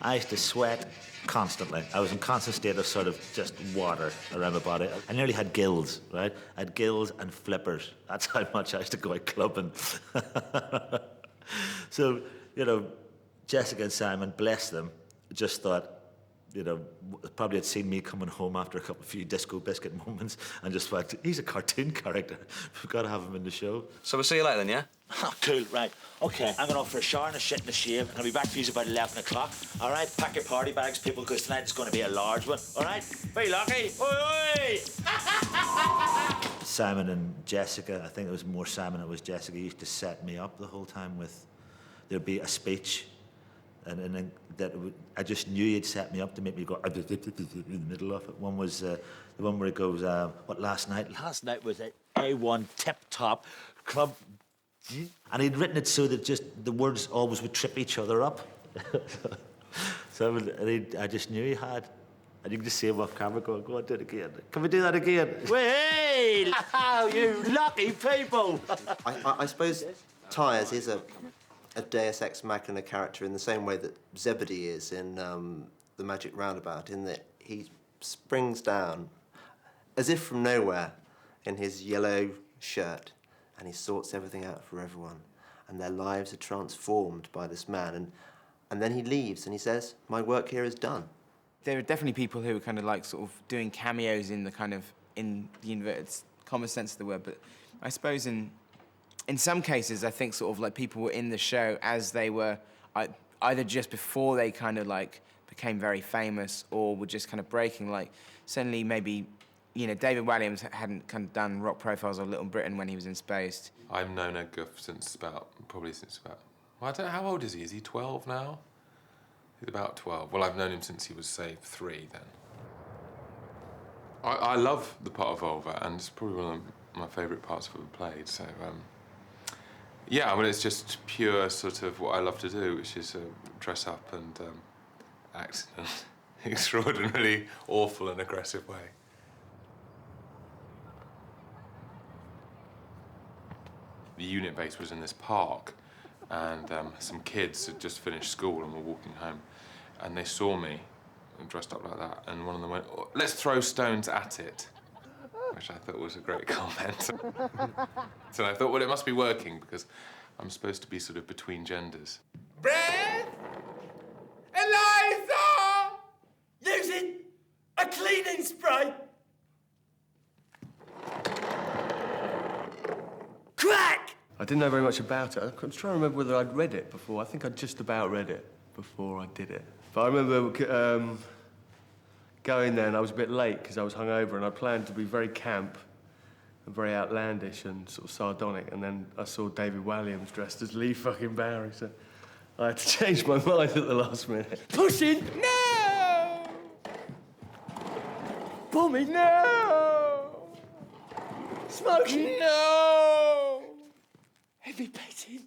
I used to sweat constantly. I was in constant state of sort of just water around my body. I nearly had gills, right? I had gills and flippers. That's how much I used to go out clubbing. So, you know, Jessica and Simon, bless them, just thought, you know, probably had seen me coming home after a few disco biscuit moments and just thought, he's a cartoon character. We've got to have him in the show. So we'll see you later then, yeah? Oh, cool, right. OK, I'm going off for a shower and a shit and a shave, and I'll be back for you about 11 o'clock. All right, pack your party bags, people, because tonight is going to be a large one. All right? Very lucky. Oi, oi! Simon and Jessica, I think it was more Simon than it was Jessica, used to set me up the whole time with, there'd be a speech, and then I just knew he'd set me up to make me go in the middle of it. One was the one where it goes, what, last night? Last night was A1 tip-top club. And he'd written it so that just the words always would trip each other up. So I just knew he had. And you can just see him off camera going, go on, do it again. Can we do that again? Hey, you lucky people. I suppose Tyres is a Deus Ex Machina character in the same way that Zebedee is in The Magic Roundabout, in that he springs down as if from nowhere in his yellow shirt, and he sorts everything out for everyone, and their lives are transformed by this man, and then he leaves and he says, my work here is done. There are definitely people who are kind of like sort of doing cameos in in the inverted comma sense of the word, but I suppose in some cases, I think sort of like people were in the show as they were either just before they kind of like became very famous or were just kind of breaking. Like certainly maybe, you know, David Walliams hadn't kind of done Rock Profiles or Little Britain when he was in Spaced. I've known Edgar probably since about, well, I don't know, how old is he? Is he 12 now? He's about 12. Well, I've known him since he was, say, 3 then. I love the part of Volva, and it's probably one of my favourite parts I've ever played, so... yeah, I mean, it's just pure sort of what I love to do, which is dress up and act in an extraordinarily awful and aggressive way. The unit base was in this park, and some kids had just finished school and were walking home, and they saw me dressed up like that, and one of them went, oh, let's throw stones at it. Which I thought was a great comment. So I thought, well, it must be working because I'm supposed to be sort of between genders. Brad! Eliza! Using a cleaning spray! Crack! I didn't know very much about it. I was trying to remember whether I'd read it before. I think I'd just about read it before I did it. But I remember going there, and I was a bit late because I was hungover, and I planned to be very camp and very outlandish and sort of sardonic, and then I saw David Walliams dressed as Lee fucking Barry, so I had to change my mind at the last minute. Pushing! No! Bombing! No! Smoking! No! Heavy petting!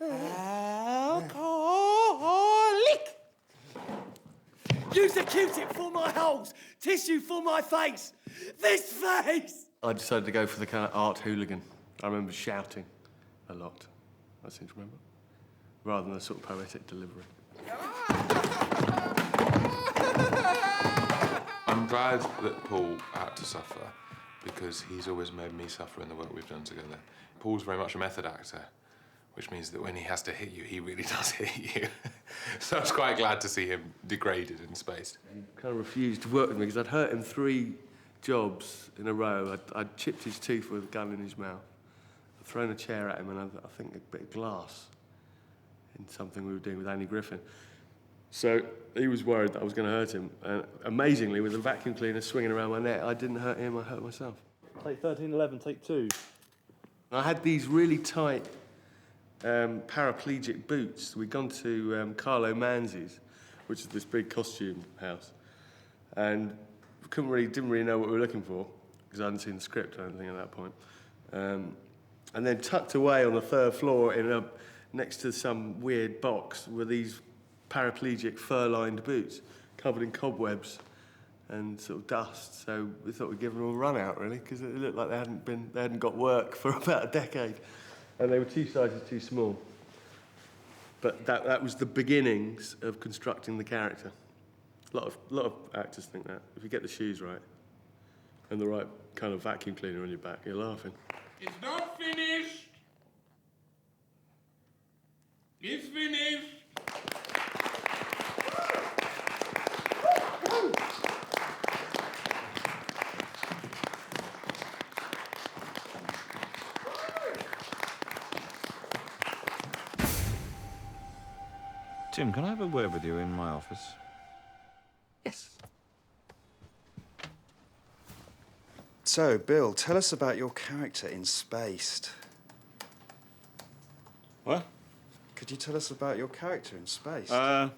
Alcoholic! Use a Q-tip for my holes, tissue for my face. This face! I decided to go for the kind of art hooligan. I remember shouting a lot, I seem to remember, rather than the sort of poetic delivery. I'm glad that Paul had to suffer because he's always made me suffer in the work we've done together. Paul's very much a method actor, which means that when he has to hit you, he really does hit you. So I was quite glad to see him degraded in Spaced. He kind of refused to work with me because I'd hurt him 3 jobs in a row. I'd chipped his tooth with a gun in his mouth. I'd thrown a chair at him and I think a bit of glass in something we were doing with Andy Griffin. So he was worried that I was going to hurt him. And amazingly, with a vacuum cleaner swinging around my neck, I didn't hurt him, I hurt myself. Take 1311, take 2. I had these really tight paraplegic boots. We'd gone to Carlo Manzi's, which is this big costume house, and didn't really know what we were looking for because I hadn't seen the script or anything at that point. And then tucked away on the 3rd floor next to some weird box were these paraplegic fur-lined boots covered in cobwebs and sort of dust. So we thought we'd give them a run out, really, because it looked like they hadn't got work for about a decade. And they were 2 sizes too small. But that was the beginnings of constructing the character. A lot of actors think that. If you get the shoes right and the right kind of vacuum cleaner on your back, you're laughing. It's not finished. It's finished. Tim, can I have a word with you in my office? Yes. So, Bill, tell us about your character in Spaced. What? Could you tell us about your character in Spaced? What's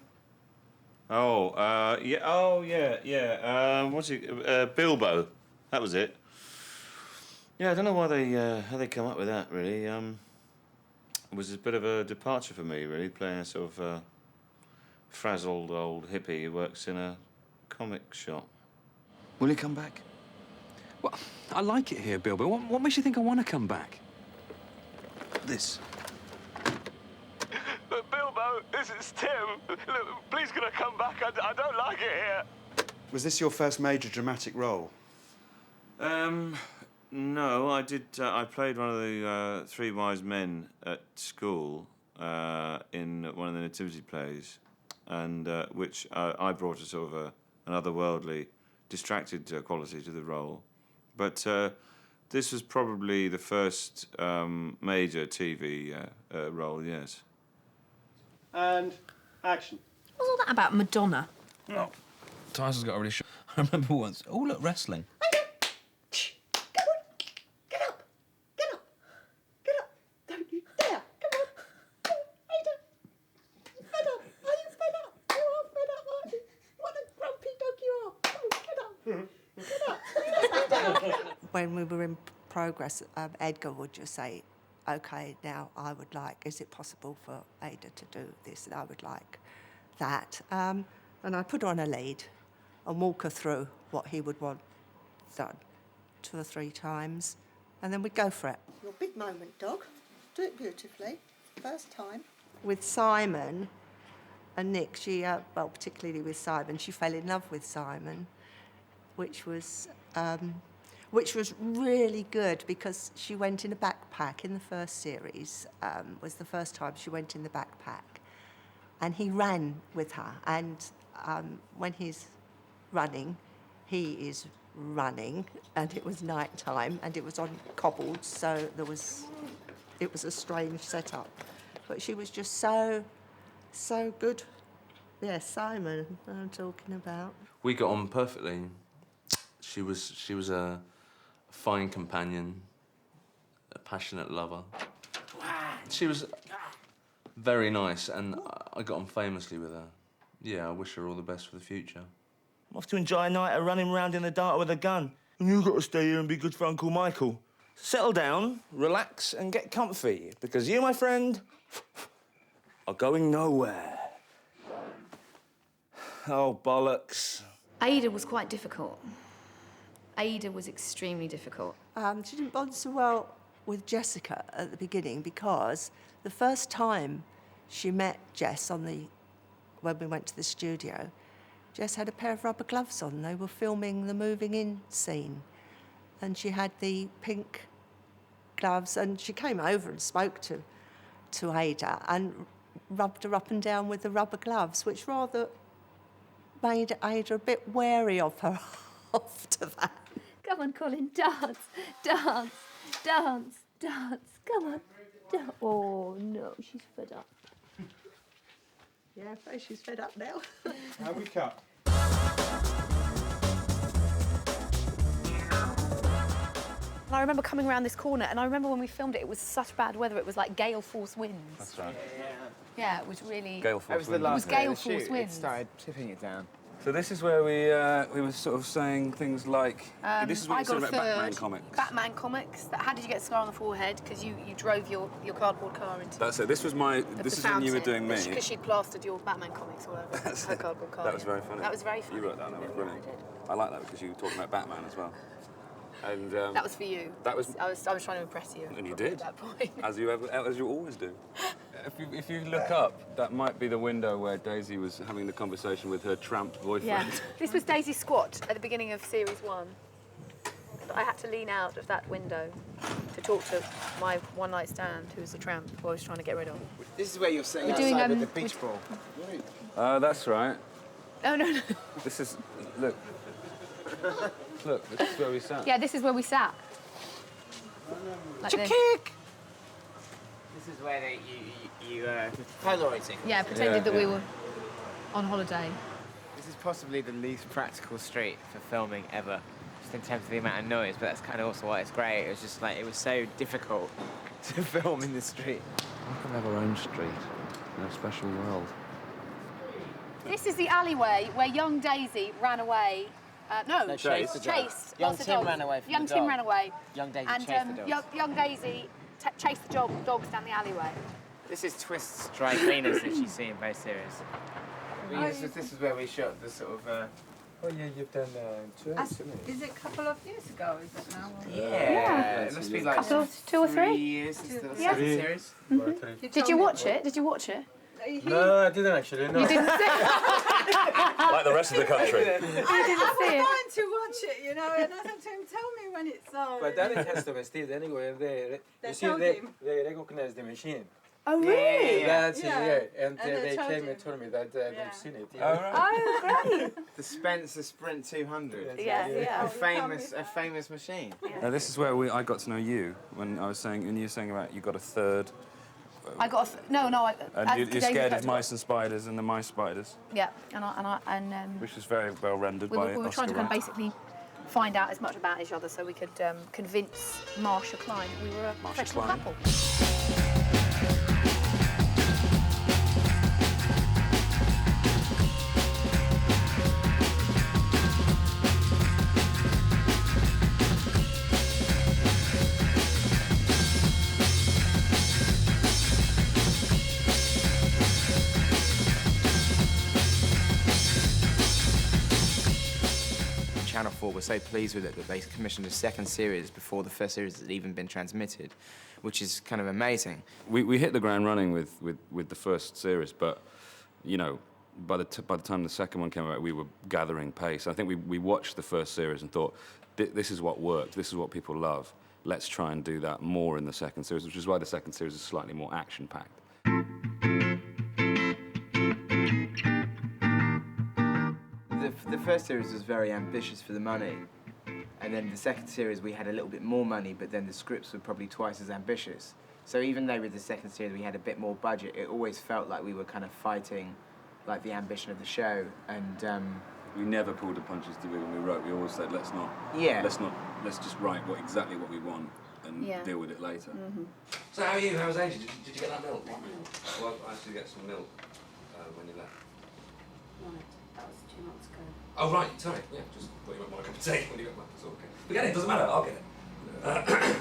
it? Bilbo. That was it. Yeah, I don't know why how they come up with that, really. It was a bit of a departure for me, really, playing a sort of frazzled old hippie who works in a comic shop. Will he come back? Well, I like it here, Bilbo. What makes you think I want to come back? This. Look, Bilbo, this is Tim. Look, please can I come back? I don't like it here. Was this your first major dramatic role? No, I did. I played one of the 3 wise men at school in one of the nativity plays, and which I brought a sort of an otherworldly, distracted quality to the role. But this was probably the first major TV role, yes. And action. What's all that about Madonna? Oh, Tyson's got a really short. I remember once. Oh, look, wrestling. Don't you dare! Come on! Come on, Ada! Fed up! Are you fed up? You are fed up, aren't you? What a grumpy dog you are! Come on, get up! Get up! When we were in progress, Edgar would just say, OK, now I would like, is it possible for Ada to do this? And I would like that. And I'd put her on a lead and walk her through what he would want done 2 or 3 times, and then we'd go for it. Your big moment, dog. Do it beautifully. First time. With Simon and Nick, well, particularly with Simon, she fell in love with Simon, which was really good because she went in a backpack in the first series, was the first time she went in the backpack. And he ran with her. And when he's running, he is running, and it was night time, and it was on cobbles, so it was a strange setup. But she was just so good. Yeah, Simon, I'm talking about. We got on perfectly. She was a fine companion, a passionate lover. She was very nice, and I got on famously with her. Yeah, I wish her all the best for the future. I'm off to enjoy a night of running around in the dark with a gun. And you've got to stay here and be good for Uncle Michael. Settle down, relax, and get comfy, because you, my friend, are going nowhere. Oh, bollocks. Ada was quite difficult. Ada was extremely difficult. She didn't bond so well with Jessica at the beginning because the first time she met Jess when we went to the studio, Jess had a pair of rubber gloves on. They were filming the moving in scene. And she had the pink gloves, and she came over and spoke to Ada and rubbed her up and down with the rubber gloves, which rather made Ada a bit wary of her after that. Come on, Colin, dance, dance, dance, dance. Come on. Oh, no, she's fed up. Yeah, I suppose she's fed up now. How we cut? I remember coming around this corner, and I remember when we filmed it, it was such bad weather. It was like gale force winds. That's right. Yeah, it was really... Gale force It was the winds. last It was gale day of the force shoot. winds. It started tipping it down. So this is where we were sort of saying things like... this is what you said about Batman comics. Batman comics. How did you get a scar on the forehead? Because you drove your cardboard car into... That's it. This was my... This is when you were doing me. Because she'd plastered your Batman comics all over her cardboard car. That was very funny. That was very funny. You wrote that. That was brilliant. I did. I like that because you were talking about Batman as well. And that was for you. That was. I was trying to impress you. And you did. At that point. As you always do. If you look up, that might be the window where Daisy was having the conversation with her tramp boyfriend. Yeah. This was Daisy's squat at the beginning of series 1. I had to lean out of that window to talk to my one-night stand, who was a tramp, who I was trying to get rid of. This is where you're sitting We're doing, outside with the beach ball. That's right. Oh, no. This is... Look. Look, this is where we sat. Yeah, this is where we sat. Like this. This is where you Polaroiding. Yeah, pretended that we were on holiday. This is possibly the least practical street for filming ever, just in terms of the amount of noise, but that's kind of also why it's great. It was just like, it was so difficult to film in the street. Why can't we have our own street in a special world? This is the alleyway where young Daisy ran away. No, chased. Young Tim ran away from Young the Tim dog. ran away. Young Daisy and, chased the dogs. young Daisy chased the dogs down the alleyway. This is Twist's dry cleaners that you see in both series. This is where we shot the sort of... Oh yeah, you've done two, isn't it? Is it a couple of years ago, is it now? Yeah. It must be like 2 or 3 years since the Yeah. second series. Did you watch it? Did you watch it? No, I didn't actually. No. You didn't see it? Like the rest of the country. I didn't see it. trying to watch it, you know, and I said to him, tell me when it's on. But then it has to be still anyway. They told him. they recognize the machine. Oh, really? That's Yeah. it, yeah. And, And they they told came him. and told me that they've seen it. Oh, right. Oh, great. The Spencer Sprint 200. Yeah. A famous machine. Now, this is where I got to know you when I was saying, and you were saying about you got a third. I got And you're scared of mice and spiders and the mice spiders. Yeah, and which was very well rendered we by were Oscar trying to Wright. basically find out as much about each other so we could convince Marsha Klein we were a professional Klein. couple. Channel 4 were so pleased with it that they commissioned a second series before the first series had even been transmitted, which is kind of amazing. We hit the ground running with the first series, but you know, by the time the second one came out, we were gathering pace. I think we watched the first series and thought, this is what worked, this is what people love. Let's try and do that more in the second series, which is why the second series is slightly more action-packed. The first series was very ambitious for the money, and then the second series we had a little bit more money, but then the scripts were probably twice as ambitious. So even though with the second series we had a bit more budget, it always felt like we were kind of fighting like the ambition of the show, and we never pulled the punches when we wrote. We always said, let's just write exactly what we want and deal with it later. Mm-hmm. So how are you? How was Asia? Did you get that milk? Well, I actually get some milk when you left. Right, that was 2 months ago. Oh, right, sorry. Yeah, just thought you might want a cup of tea when you got back. It's all okay. Forget it, doesn't matter. I'll get it.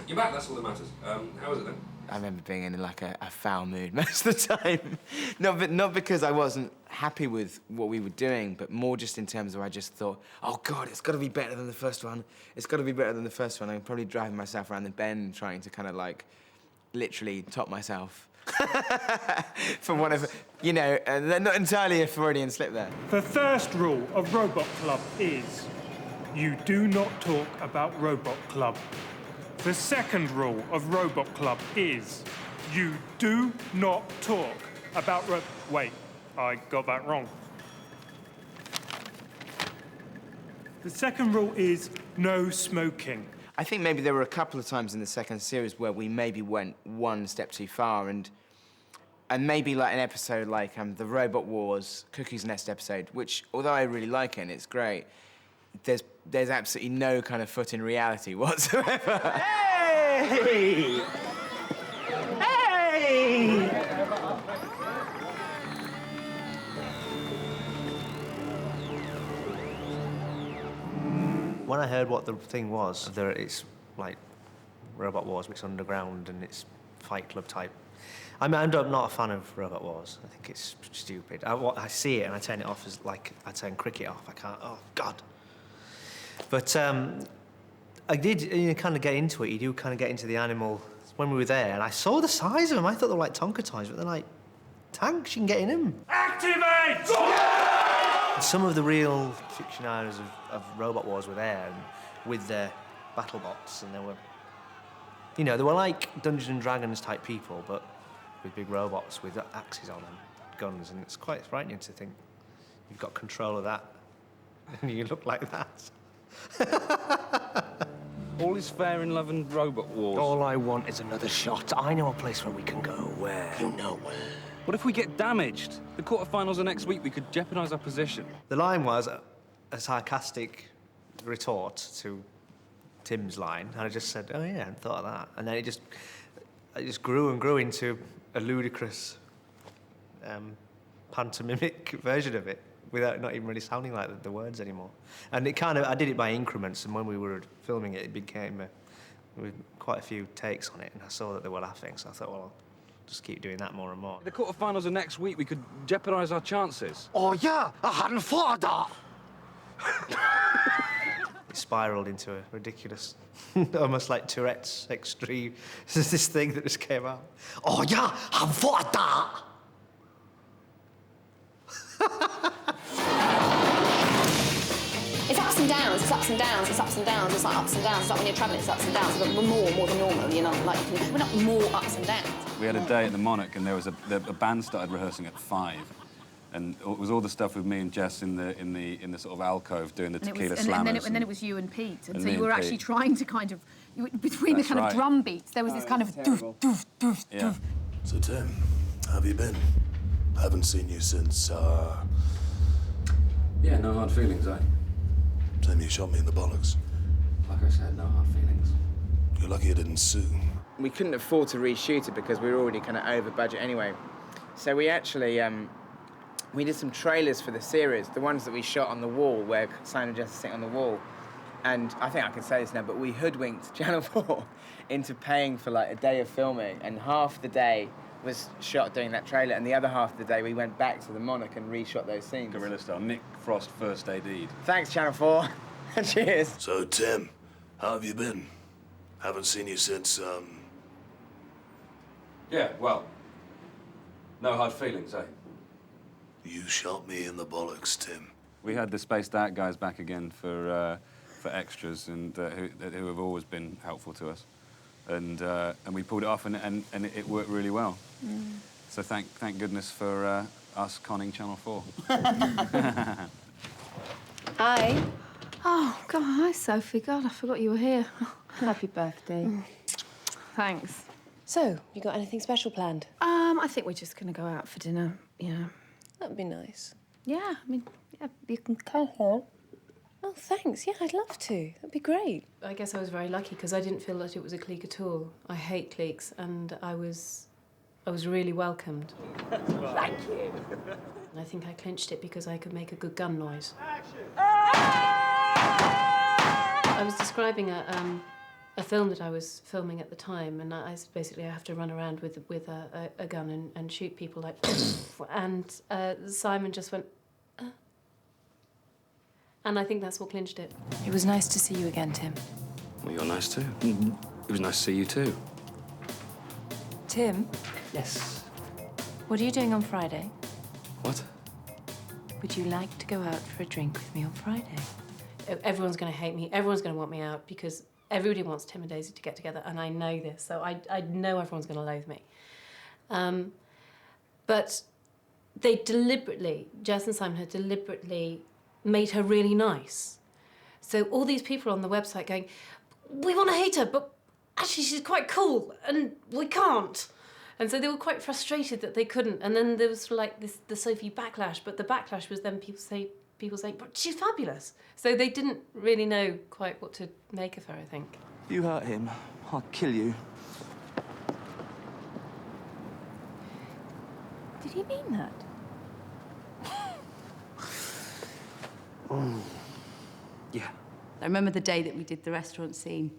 You're back, that's all that matters. How was it then? I remember being in like a foul mood most of the time. Not because I wasn't happy with what we were doing, but more just in terms of I just thought, oh God, it's got to be better than the first one. It's got to be better than the first one. I'm probably driving myself around the bend trying to kind of like literally top myself. For one of, you know, not entirely a Freudian slip there. The first rule of Robot Club is you do not talk about Robot Club. The second rule of Robot Club is you do not talk about Wait, I got that wrong. The second rule is no smoking. I think maybe there were a couple of times in the second series where we maybe went one step too far, and maybe like an episode like the Robot Wars Cuckoo's Nest episode, which although I really like it and it's great, there's absolutely no kind of foot in reality whatsoever. Hey! Hey! When I heard what the thing was, it's like Robot Wars, but it's underground and it's Fight Club type. I'm not a fan of Robot Wars. I think it's stupid. I see it and I turn it off as like I turn cricket off. I can't. Oh God. But I did kind of get into it. You do kind of get into the animal when we were there, and I saw the size of them. I thought they were like Tonka toys, but they're like tanks. You can get in them. Activate! Some of the real fictionaries of Robot Wars were there, and with their battle bots, and they were, you know, they were like Dungeons and Dragons type people, but with big robots with axes on them, guns, and it's quite frightening to think you've got control of that, and you look like that. All is fair in love and Robot Wars. All I want is another shot. I know a place where we can go. Where? You know where. What if we get damaged? The quarterfinals are next week. We could jeopardise our position. The line was a sarcastic retort to Tim's line, and I just said, "Oh yeah, I hadn't thought of that." And then it just grew and grew into a ludicrous pantomimic version of it, without not even really sounding like the words anymore. And it kind of, I did it by increments, and when we were filming it, it became with quite a few takes on it, and I saw that they were laughing, so I thought, well, I'll just keep doing that more and more. The quarterfinals are next week. We could jeopardise our chances. Oh yeah, I hadn't thought of that. It spiralled into a ridiculous, almost like Tourette's extreme. There's this thing that just came out. Oh yeah, I hadn't thought of that. It's ups and downs, it's ups and downs, it's ups and downs, it's like ups and downs. It's like when you're travelling, it's ups and downs, but more than normal, you know, like, we're not more ups and downs. We had a day at the Monarch, and there was a band started rehearsing at 5, and it was all the stuff with me and Jess in the sort of alcove doing the tequila slammers. And then it was you and Pete, and so me you were and actually Pete. trying to kind of, between the kind of drum beats, there was this kind of doof, doof, doof, doof. So, Tim, how have you been? Haven't seen you since, Yeah, no hard feelings, eh? Tim, you shot me in the bollocks. Like I said, no hard feelings. You're lucky you didn't sue. We couldn't afford to reshoot it because we were already kind of over budget anyway. So we actually, we did some trailers for the series, the ones that we shot on the wall, where Simon and Jess are sitting on the wall. And I think I can say this now, but we hoodwinked Channel 4 into paying for like a day of filming, and half the day was shot doing that trailer, and the other half of the day we went back to the Monarch and reshot those scenes. Guerrilla style. Nick Frost first AD'd. Thanks, Channel 4. Cheers. So, Tim, how have you been? Haven't seen you since, Yeah, well, no hard feelings, eh? You shot me in the bollocks, Tim. We had the Spaced Out guys back again for extras, and who have always been helpful to us, and we pulled it off, and it worked really well. So thank goodness for us conning Channel 4. Hi. Oh, God, hi, Sophie. God, I forgot you were here. Happy birthday. Thanks. So, you got anything special planned? I think we're just going to go out for dinner, yeah. That'd be nice. Yeah, I mean, yeah, you can come here. Oh, thanks. Yeah, I'd love to. That'd be great. I guess I was very lucky because I didn't feel that it was a clique at all. I hate cliques, and I was really welcomed. Thank you. And I think I clinched it because I could make a good gun noise. I was describing a film that I was filming at the time, and I basically have to run around with a gun and shoot people like, and Simon just went, and I think that's what clinched it. It was nice to see you again, Tim. Well, you're nice too. It was nice to see you too. Tim? Yes. What are you doing on Friday? What? Would you like to go out for a drink with me on Friday? Everyone's going to hate me. Everyone's going to want me out because everybody wants Tim and Daisy to get together, and I know this, so I know everyone's going to loathe me. But they deliberately, Jess and Simon had deliberately made her really nice. So all these people on the website going, we want to hate her, but actually she's quite cool, and we can't. And so they were quite frustrated that they couldn't. And then there was sort of like the Sophie backlash, but the backlash was then people saying, but she's fabulous. So they didn't really know quite what to make of her, I think. You hurt him, I'll kill you. Did he mean that? Yeah. I remember the day that we did the restaurant scene,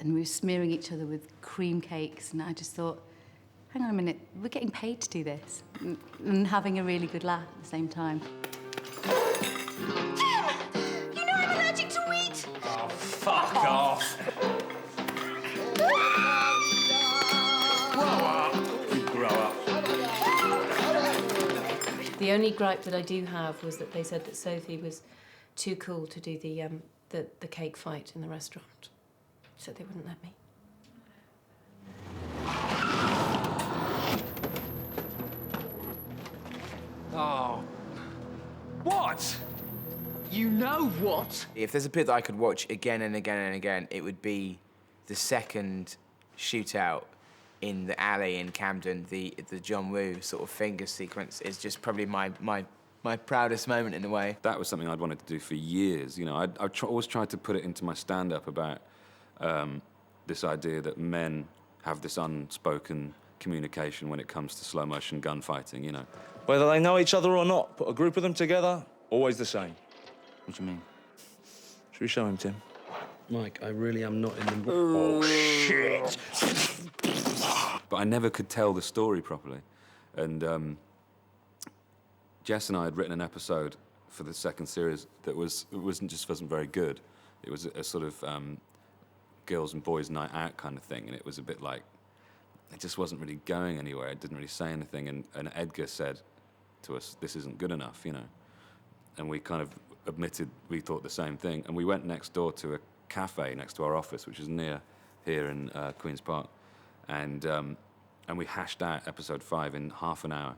and we were smearing each other with cream cakes, and I just thought, hang on a minute, we're getting paid to do this, and having a really good laugh at the same time. You know I'm allergic to wheat! Oh, fuck off! Grow up. The only gripe that I do have was that they said that Sophie was too cool to do the cake fight in the restaurant, so they wouldn't let me. Oh. What? You know what? If there's a bit that I could watch again and again and again, it would be the second shootout in the alley in Camden. The John Woo sort of finger sequence is just probably my proudest moment in a way. That was something I'd wanted to do for years. You know, always tried to put it into my stand-up about this idea that men have this unspoken communication when it comes to slow-motion gunfighting, you know. Whether they know each other or not, put a group of them together, always the same. What do you mean? Should we show him, Tim? Mike, I really am not in the mood. Oh, shit! But I never could tell the story properly. And Jess and I had written an episode for the second series that wasn't very good. It was a sort of girls and boys night out kind of thing, and it was a bit like, it just wasn't really going anywhere. It didn't really say anything, and Edgar said to us, this isn't good enough, you know. And we kind of admitted we thought the same thing, and we went next door to a cafe next to our office, which is near here in Queen's Park, and we hashed out episode 5 in half an hour,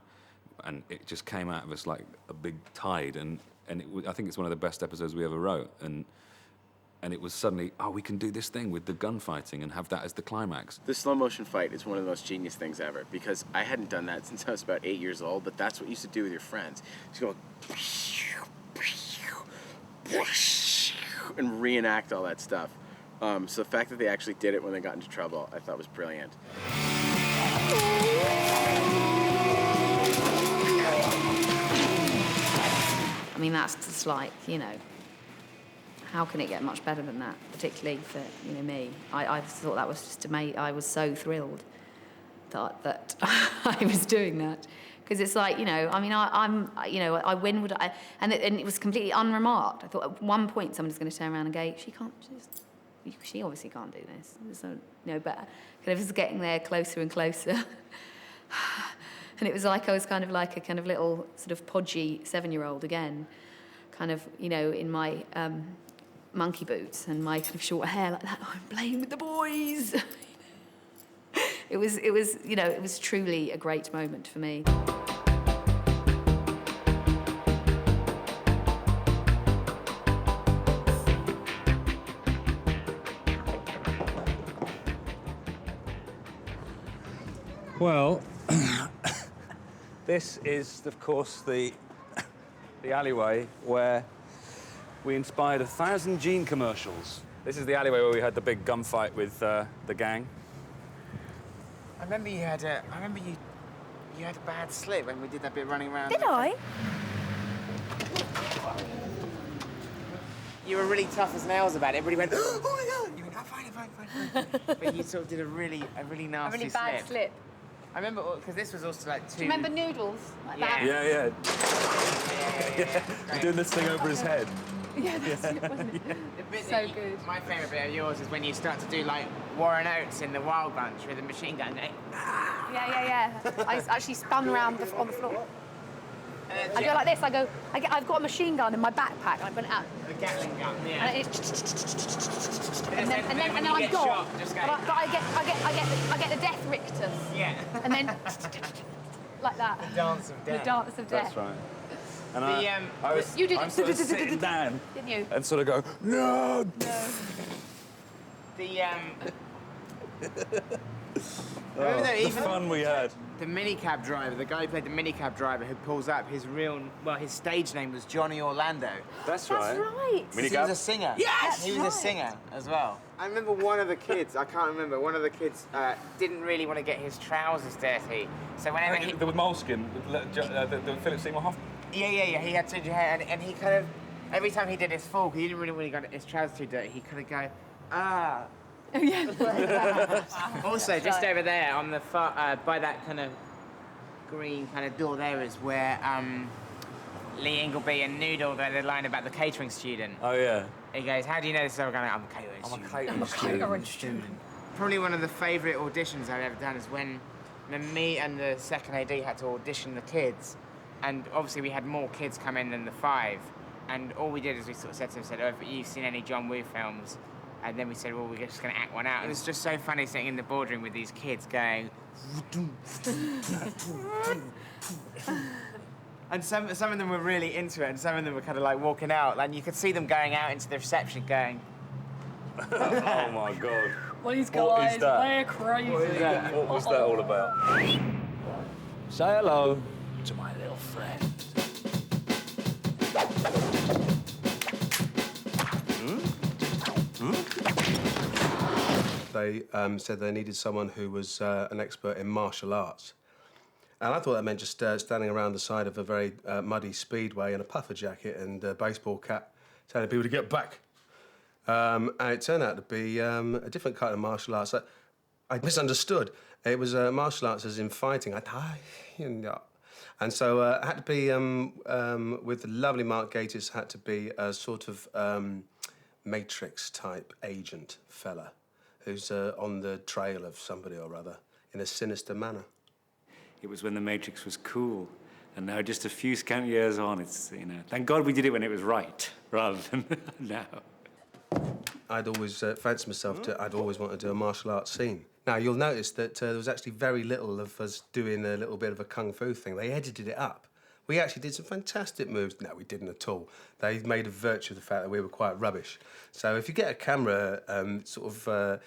and it just came out of us like a big tide, and I think it's one of the best episodes we ever wrote, and it was suddenly, oh, we can do this thing with the gunfighting and have that as the climax. The slow motion fight is one of the most genius things ever, because I hadn't done that since I was about 8 years old, but that's what you used to do with your friends. Just go and reenact all that stuff. So the fact that they actually did it when they got into trouble, I thought was brilliant. I mean, that's just like, you know, how can it get much better than that? Particularly for, you know, me. I thought that was just amazing. I was so thrilled that I was doing that. Because it's like, you know, I mean, I win, and it was completely unremarked. I thought at one point someone's going to turn around and go, she obviously can't do this. So, you know, but kind of was getting there closer and closer. And it was like I was kind of like a kind of little sort of podgy 7-year-old again, kind of, you know, in my monkey boots and my kind of short hair like that. I'm playing with the boys. It was, you know, it was truly a great moment for me. Well, this is, of course, the alleyway where we inspired 1,000 Gene commercials. This is the alleyway where we had the big gunfight with the gang. I remember you had a bad slip when we did that bit running around. Did I? You were really tough as nails about it. Everybody went, oh my God! You went, oh, fine. But you sort of did a really nasty A really bad slip. I remember, because this was also like 2... Do you remember Noodles? Like that? Yeah. You're doing this thing over his head. Yeah, that's it, wasn't it? So good. My favourite bit of yours is when you start to do like Warren Oates in the Wild Bunch with a machine gun. Yeah. I actually spun around on the floor. I go like this. I've got a machine gun in my backpack, and I put it out. A Gatling gun, yeah. And then I'm gone. But I get the death rictus. Yeah. And then like that. The dance of death. The dance of death. That's right. And you did I'm sort of sitting down, didn't you? and sort of go, no. The fun we had. The minicab driver, the guy who played the minicab driver who pulls up, his stage name was Johnny Orlando. That's right. That's right. He was a singer. Yes! He was a singer as well. I remember one of the kids, didn't really want to get his trousers dirty. So whenever The Moleskin, the Philip Seymour Hoffman. Yeah, he had ginger hair, and he kind of, every time he did his fall, he didn't really got his trousers too dirty, he kind of go, ah. Oh, yeah. Also, just over there on the far, by that kind of green kind of door there is where Lee Ingleby and Noodle, the line about the catering student. Oh, yeah. He goes, how do you know this? I'm going, I'm a catering student. Probably one of the favourite auditions I've ever done is when me and the second AD had to audition the kids. And obviously we had more kids come in than the 5. And all we did is we sort of said to them, oh, if you've seen any John Woo films, and then we said, well, we're just going to act one out. It was just so funny sitting in the boardroom with these kids going... And some of them were really into it, and some of them were kind of like walking out, and you could see them going out into the reception going... Oh, my God. These What guys, is that? they're crazy. What was that all about? Say hello to my little friend. They said they needed someone who was an expert in martial arts. And I thought that meant just standing around the side of a very muddy speedway in a puffer jacket and a baseball cap, telling people to get back. And it turned out to be a different kind of martial arts. I misunderstood. It was martial arts as in fighting. And so it had to be, with the lovely Mark Gatiss, had to be a sort of Matrix-type agent fella who's on the trail of somebody or other in a sinister manner. It was when the Matrix was cool, and now just a few scant years on, it's, you know, thank God we did it when it was right, rather than now. I'd always fancied myself I'd always wanted to do a martial arts scene. Now, you'll notice that there was actually very little of us doing a little bit of a kung fu thing. They edited it up. We actually did some fantastic moves. No, we didn't at all. They made a virtue of the fact that we were quite rubbish. So if you get a camera sort of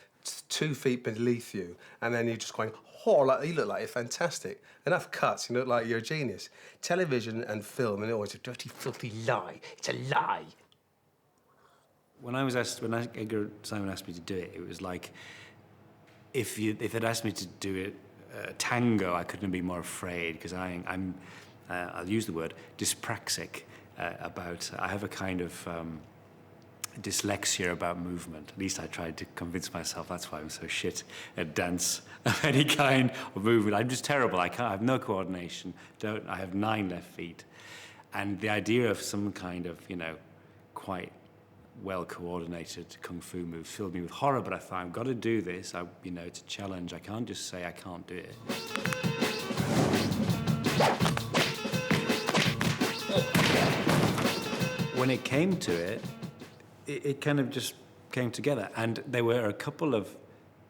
2 feet beneath you, and then you're just going, oh, like, you look like you're fantastic. Enough cuts, you look like you're a genius. Television and film, and always a dirty, filthy lie. It's a lie. When Edgar Simon asked me to do it, it was like, if they'd asked me to do it tango, I couldn't be more afraid, because I'm I'll use the word dyspraxic about. I have a kind of dyslexia about movement. At least I tried to convince myself that's why I'm so shit at dance of any kind of movement. I'm just terrible. I have no coordination. I have 9 left feet, and the idea of some kind of, you know, quite well-coordinated kung fu move filled me with horror, but I thought, I've got to do this. You know, it's a challenge. I can't just say I can't do it. When it came to it, it kind of just came together. And there were a couple of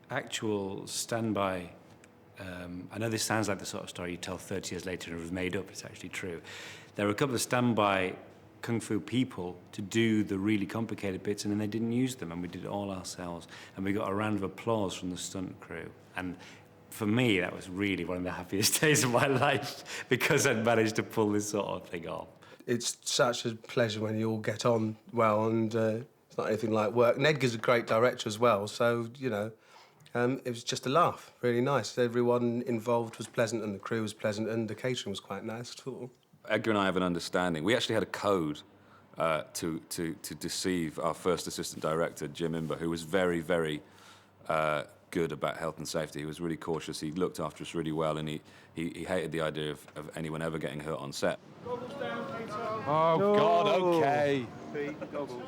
actual standby... I know this sounds like the sort of story you tell 30 years later and it was made up, it's actually true. There were a couple of standby kung fu people to do the really complicated bits, and then they didn't use them, and we did it all ourselves. And we got a round of applause from the stunt crew. And for me, that was really one of the happiest days of my life, because I'd managed to pull this sort of thing off. It's such a pleasure when you all get on well, and it's not anything like work. And Edgar's a great director as well, so, you know, it was just a laugh, really nice. Everyone involved was pleasant, and the crew was pleasant, and the catering was quite nice too. Edgar and I have an understanding. We actually had a code to deceive our first assistant director, Jim Imber, who was very, very good about health and safety. He was really cautious. He looked after us really well, and he hated the idea of anyone ever getting hurt on set. Oh, God, OK. Goggles.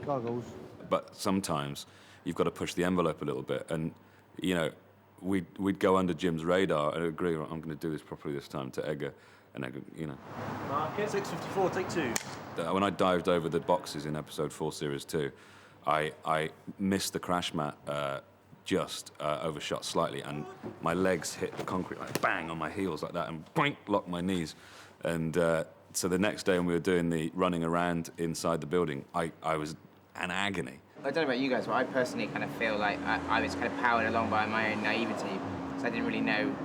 Goggles. But sometimes you've got to push the envelope a little bit, and, you know, we'd go under Jim's radar and agree, I'm going to do this properly this time, to Edgar. And Edgar, you know. Market 654, take 2. When I dived over the boxes in episode 4, series 2, I missed the crash mat, just overshot slightly, and my legs hit the concrete like bang on my heels like that, and boink, locked my knees. And so the next day when we were doing the running around inside the building, I was an agony. I don't know about you guys, but I personally kind of feel like I was kind of powered along by my own naivety, so I didn't really know.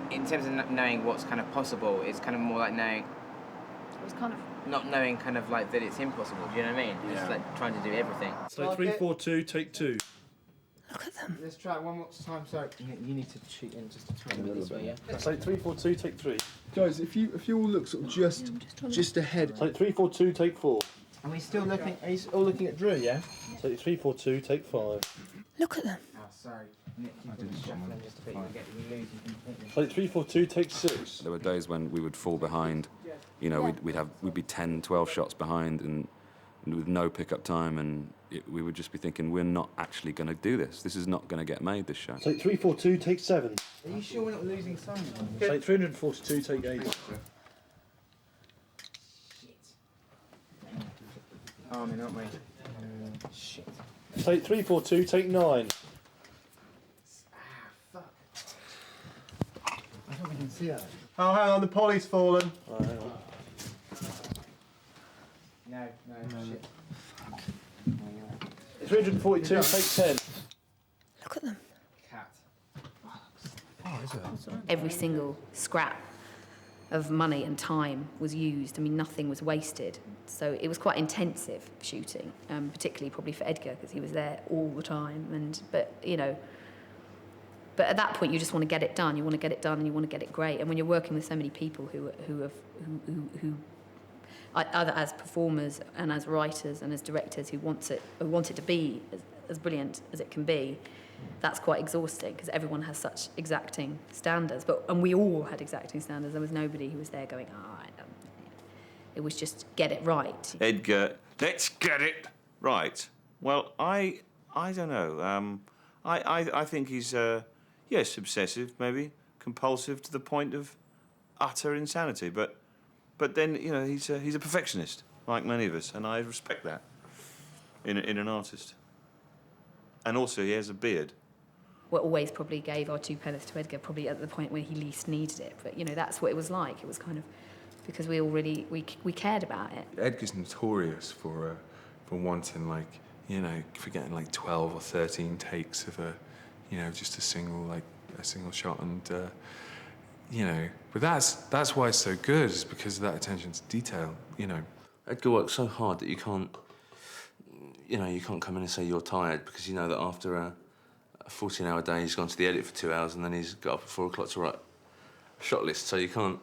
In terms of knowing what's kind of possible, it's kind of more like knowing... It was kind of... Not knowing kind of like that it's impossible, do you know what I mean? Yeah. Just like trying to do everything. So 3, 4, 2, take 2. Look at them. Let's try it one more time, sorry. You need to shoot in just a tiny bit this way, yeah? So 3, 4, 2, take 3. Guys, if you all look sort of just ahead. So 3, 4, 2, take 4. Are we still looking? Are you all looking at Drew? Yeah. Take 3, 4, 2, take 5. Look at them. Oh, sorry. Nick, you didn't shuffling just a bit. You lose you completely. Take 3, 4, 2, take 6. There were days when we would fall behind. You know, we'd be 10, 12 shots behind, and with no pickup time, and we would just be thinking, we're not actually going to do this. This is not going to get made, this show. Take 3, 4, 2, take 7. Are you sure we're not losing Simon? Take 342, take 8. Arming, aren't we? Shit. Take 3, 4, 2, take 9. Fuck. I thought we didn't see that. Oh, hang on, the poly's fallen. Oh, hang on. No, shit. 342, take 10. Look at them. Cat. Oh, is it? Every single scrap of money and time was used. I mean, nothing was wasted. So it was quite intensive shooting, particularly probably for Edgar, because he was there all the time. But at that point, you just want to get it done. You want to get it done, and you want to get it great. And when you're working with so many people who either as performers and as writers and as directors who want it to be as brilliant as it can be, that's quite exhausting because everyone has such exacting standards. And we all had exacting standards. There was nobody who was there going, it was just get it right. Edgar, let's get it right. Well, I don't know. I think he's yes, obsessive, maybe compulsive to the point of utter insanity. But then he's a perfectionist, like many of us, and I respect that in an artist. And also, he has a beard. We always probably gave our 2 pence to Edgar, probably at the point when he least needed it. But that's what it was like. It was kind of because we all really we cared about it. Edgar's notorious for wanting for getting 12 or 13 takes of just a single shot, and but that's why it's so good, is because of that attention to detail. Edgar works so hard that you can't come in and say you're tired, because you know that after a 14-hour day he's gone to the edit for 2 hours and then he's got up at 4 o'clock to write a shot list, so you can't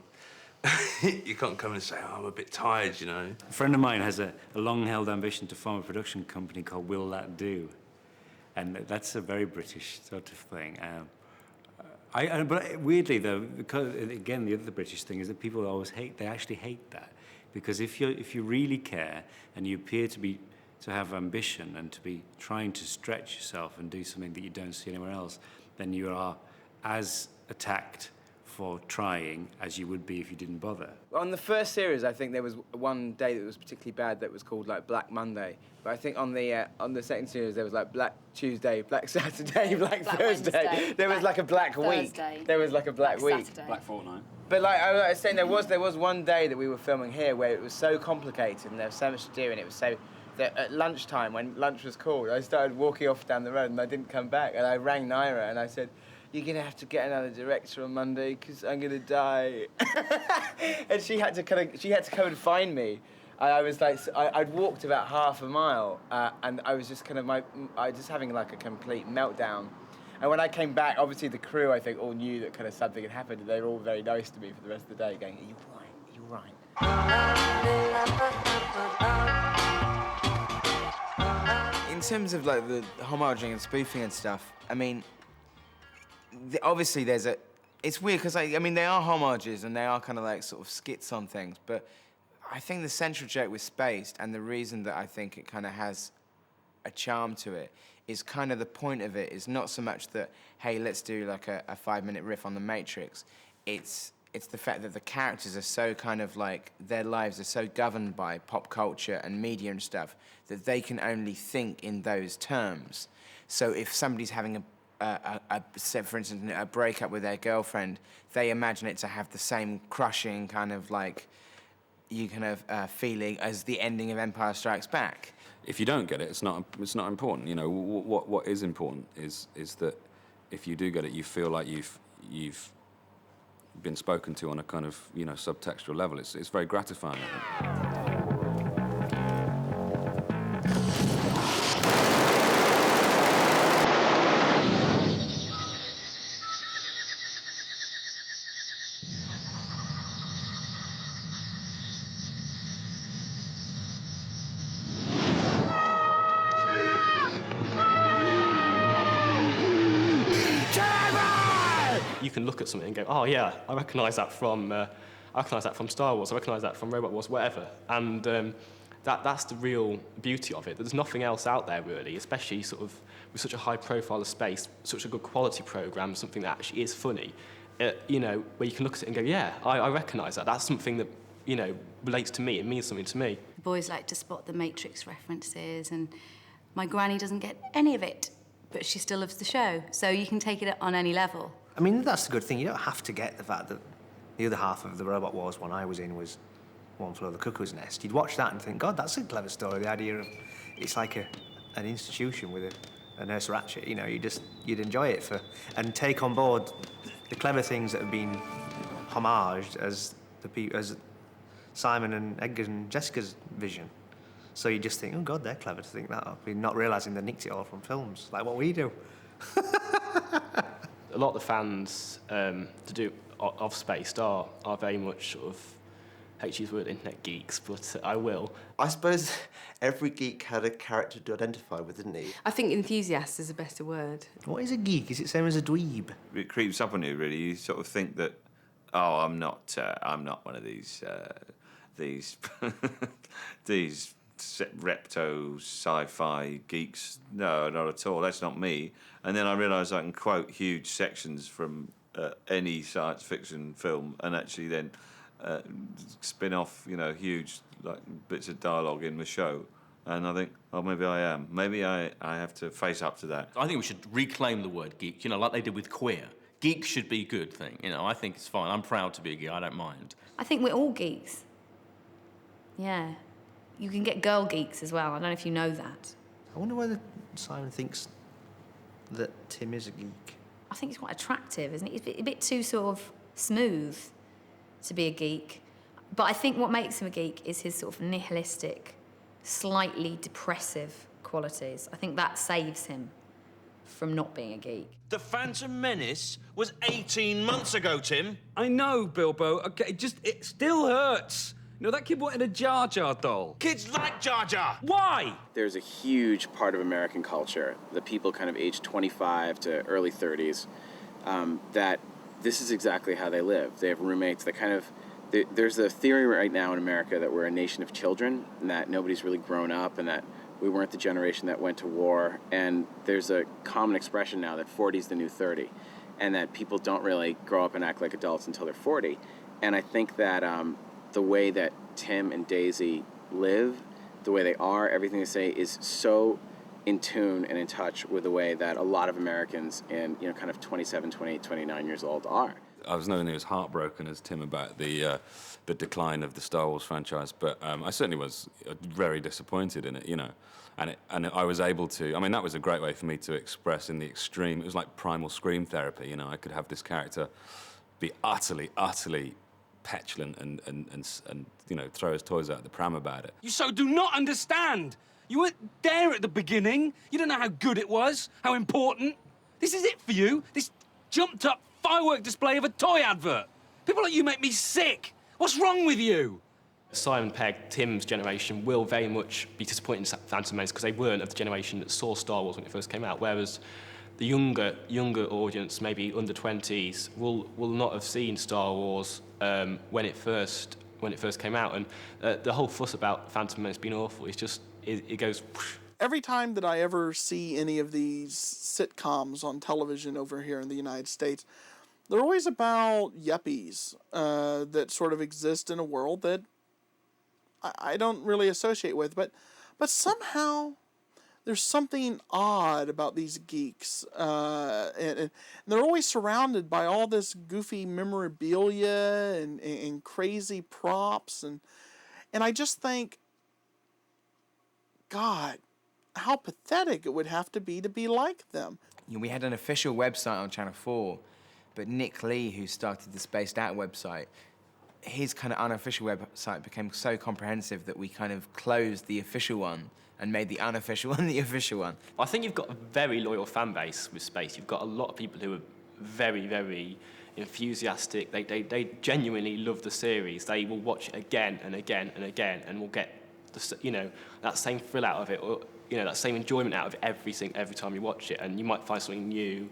come in and say, I'm a bit tired, A friend of mine has a long-held ambition to form a production company called Will That Do? And that's a very British sort of thing. But weirdly, though, because, again, the other British thing is that people always actually hate that. Because if you really care and you appear to have ambition and to be trying to stretch yourself and do something that you don't see anywhere else, then you are as attacked for trying as you would be if you didn't bother. On the first series, I think there was one day that was particularly bad that was called Black Monday. But I think on the second series there was Black Tuesday, Black Saturday, Black Thursday. Wednesday, there was a Black week. There was a Black week. Saturday. Black fortnight. But I was saying, there was one day that we were filming here where it was so complicated and there was so much to do, and it was so that at lunchtime, when lunch was called, I started walking off down the road and I didn't come back, and I rang Naira and I said, you're going to have to get another director on Monday because I'm going to die. And she had to come and find me. I was I'd walked about half a mile and I was just I was just having a complete meltdown. And when I came back, obviously the crew, I think, all knew that something had happened, and they were all very nice to me for the rest of the day, going, are you right? In terms of the homaging and spoofing and stuff, I mean, obviously it's weird because they are homages and they are sort of skits on things, but I think the central joke was spaced, and the reason that I think it has a charm to it is the point of it is not so much that, hey, let's do a 5-minute riff on The Matrix. It's the fact that the characters are so their lives are so governed by pop culture and media and stuff that they can only think in those terms. So if somebody's having say for instance, a breakup with their girlfriend, they imagine it to have the same crushing feeling as the ending of Empire Strikes Back. If you don't get it, it's not important. What is important is that if you do get it, you feel like you've been spoken to on a subtextual level. It's very gratifying, I think. you can look at something and go, oh yeah, I recognise that from Star Wars, I recognise that from Robot Wars, whatever. And that's the real beauty of it. There's nothing else out there really, especially sort of with such a high profile of space, such a good quality programme, something that actually is funny, you know, where you can look at it and go, yeah, I recognise that. That's something that, you know, relates to me, it means something to me. The boys like to spot the Matrix references, and my granny doesn't get any of it, but she still loves the show, so you can take it on any level. I mean, that's the good thing. You don't have to get the fact that the other half of the Robot Wars one I was in was One Flew Over the Cuckoo's Nest. You'd watch that and think, God, that's a clever story. The idea of it's like an institution with a Nurse Ratched. You know, you'd enjoy it and take on board the clever things that have been homaged as Simon and Edgar and Jessica's vision. So you just think, oh God, they're clever to think that up. You're not realising they nicked it all from films, like what we do. A lot of the fans of Spaced are very much sort of, I hate to use the word internet geeks, but I will. I suppose every geek had a character to identify with, didn't he? I think enthusiast is a better word. What is a geek? Is it same as a dweeb? It creeps up on you, really. You sort of think that, oh, I'm not one of these repto sci-fi geeks. No, not at all. That's not me. And then I realise I can quote huge sections from any science fiction film, and actually then spin off, you know, huge like bits of dialogue in the show. And I think, oh, maybe I am. Maybe I have to face up to that. I think we should reclaim the word geek, you know, like they did with queer. Geek should be a good thing, you know, I think it's fine. I'm proud to be a geek, I don't mind. I think we're all geeks. Yeah. You can get girl geeks as well. I don't know if you know that. I wonder whether Simon thinks that Tim is a geek. I think he's quite attractive, isn't he? He's a bit too sort of smooth to be a geek. But I think what makes him a geek is his sort of nihilistic, slightly depressive qualities. I think that saves him from not being a geek. The Phantom Menace was 18 months ago, Tim. I know, Bilbo. Okay, it still hurts. You know, that kid wanted a Jar Jar doll. Kids like Jar Jar. Why? There's a huge part of American culture, the people kind of aged 25 to early 30s, that this is exactly how they live. They have roommates that kind of... There's a theory right now in America that we're a nation of children and that nobody's really grown up and that we weren't the generation that went to war. And there's a common expression now that 40 is the new 30 and that people don't really grow up and act like adults until they're 40. And I think that the way that Tim and Daisy live, the way they are, everything they say is so in tune and in touch with the way that a lot of Americans in, you know, kind of 27, 28, 29 years old are. I was nowhere near as heartbroken as Tim about the decline of the Star Wars franchise, but I certainly was very disappointed in it, you know. And I was able to, I mean, that was a great way for me to express in the extreme. It was like primal scream therapy, you know. I could have this character be utterly petulant and you know, throw his toys out the pram about it. You so do not understand. You weren't there at the beginning. You don't know how good it was, how important. This is it for you, this jumped-up firework display of a toy advert. People like you make me sick. What's wrong with you? Simon Pegg, Tim's generation, will very much be disappointed in Phantom Menace because they weren't of the generation that saw Star Wars when it first came out, whereas the younger audience, maybe under 20s, will not have seen Star Wars when it first came out. And the whole fuss about Phantom Menace being awful is just, it goes... Whoosh. Every time that I ever see any of these sitcoms on television over here in the United States, they're always about yuppies that sort of exist in a world that I don't really associate with. But somehow there's something odd about these geeks. And they're always surrounded by all this goofy memorabilia and crazy props. And I just think, God, how pathetic it would have to be like them. You know, we had an official website on Channel 4, but Nick Lee, who started the Spaced Out website, his kind of unofficial website became so comprehensive that we kind of closed the official one and made the unofficial one the official one. I think you've got a very loyal fan base with Space. You've got a lot of people who are very, very enthusiastic. They genuinely love the series. They will watch it again and again and again and will get that same thrill out of it, or that same enjoyment out of it every time you watch it. And you might find something new,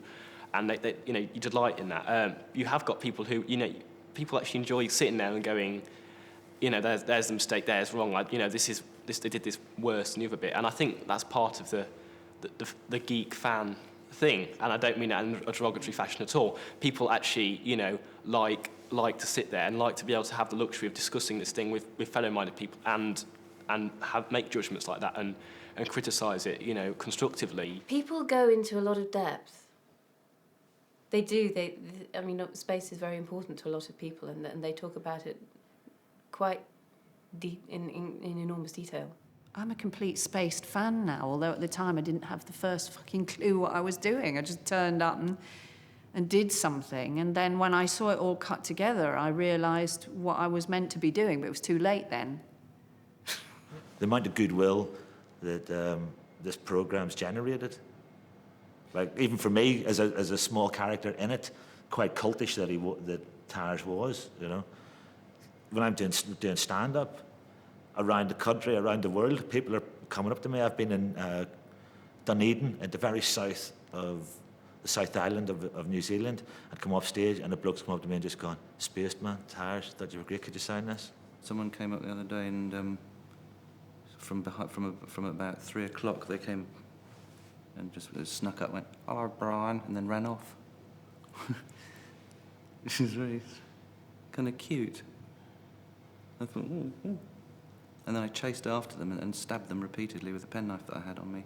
and they you know, you delight in that. You have got people who, you know, people actually enjoy sitting there and going, you know, there's a mistake, there's wrong, like, you know, this they did this worse than the other bit, and I think that's part of the geek fan thing, and I don't mean that in a derogatory fashion at all. People actually, you know, like to sit there and like to be able to have the luxury of discussing this thing with fellow-minded people and make judgments like that and criticise it, you know, constructively. People go into a lot of depth. They do. I mean, space is very important to a lot of people, and they talk about it quite deep in enormous detail. I'm a complete spaced fan now, although at the time I didn't have the first fucking clue what I was doing. I just turned up and did something, and then when I saw it all cut together, I realised what I was meant to be doing, but it was too late then. The amount of goodwill that this program's generated. Like, even for me, as a small character in it, quite cultish that Tars was, you know. When I'm doing stand-up around the country, around the world, people are coming up to me. I've been in Dunedin, at the very south of the South Island of New Zealand, and come off stage, and the blokes come up to me and just gone, "Spaced man, Tars, thought you were great, could you sign this?" Someone came up the other day and from about 3 o'clock they came and just snuck up, went, "Hello, Brian," and then ran off. Which is really kind of cute. I thought, ooh. And then I chased after them and stabbed them repeatedly with a penknife that I had on me.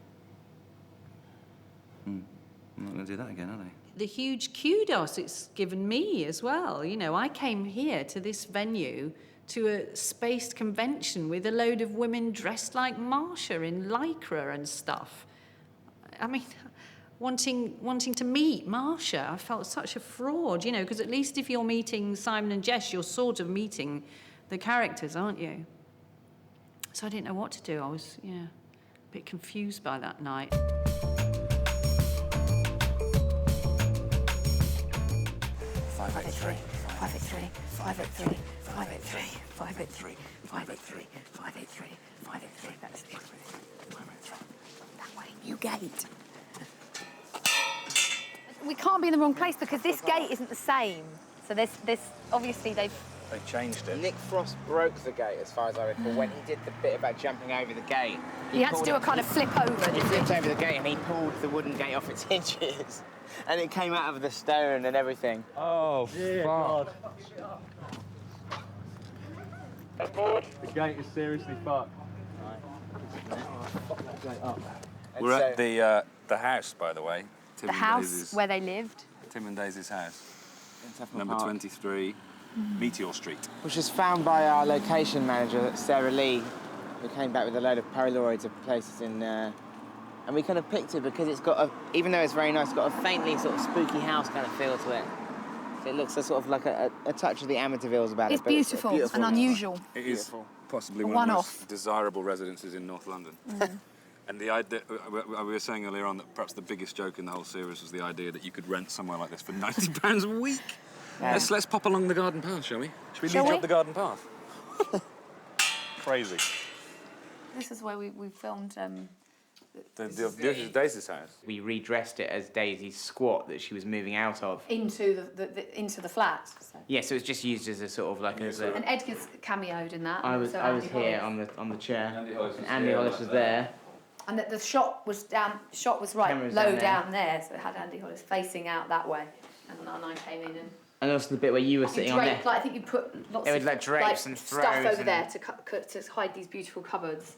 I'm not going to do that again, are they? The huge kudos it's given me as well. You know, I came here to this venue to a spaced convention with a load of women dressed like Marsha in lycra and stuff. I mean, wanting to meet Marsha, I felt such a fraud, you know, because at least if you're meeting Simon and Jess, you're sort of meeting the characters, aren't you? So I didn't know what to do. I was, a bit confused by that night. Five at three. 583. That's it. That way. You gate. We can't be in the wrong place because this gate isn't the same. So this obviously They changed it. Nick Frost broke the gate, as far as I recall, when he did the bit about jumping over the gate. He had to do a kind of flip over. He flipped over the gate and he pulled the wooden gate off its hinges. And it came out of the stone and everything. Oh, fuck. The gate is seriously fucked. We're at the house, by the way. Tim The and house Daisy's, where they lived. Tim and Daisy's house. Tufnell Number Park. 23, Meteor Street. Which was found by our location manager, Sarah Lee, who came back with a load of Polaroids of places in and we kind of picked it because it's got even though it's very nice, it's got a faintly sort of spooky house kind of feel to it. So it looks sort of like a touch of the Amateurvilles about It's it. But beautiful, it's and unusual. It is possibly A one of the one-off. most desirable residences in North London. And the idea, we were saying earlier on that perhaps the biggest joke in the whole series was the idea that you could rent somewhere like this for £90 a week. Yeah. Let's pop along the garden path, shall we? Should we Shall lead you we? up the garden path? Crazy. This is where we filmed. The Daisy's house. We redressed it as Daisy's squat that she was moving out of. Into the flat. So. Yeah, so it's just used as a sort of like as a. And Edgar's cameoed in that. I was Andy here Hollis. on the chair. And Andy Hollis was there. And the shot was down. Shot was right Camera's low down there. down there, so it had Andy Hollis facing out that way, and I came in and. And also the bit where you were sitting on there. Draped, like, I think you put lots There of was, like, drapes and stuff throws over and- there to hide these beautiful cupboards.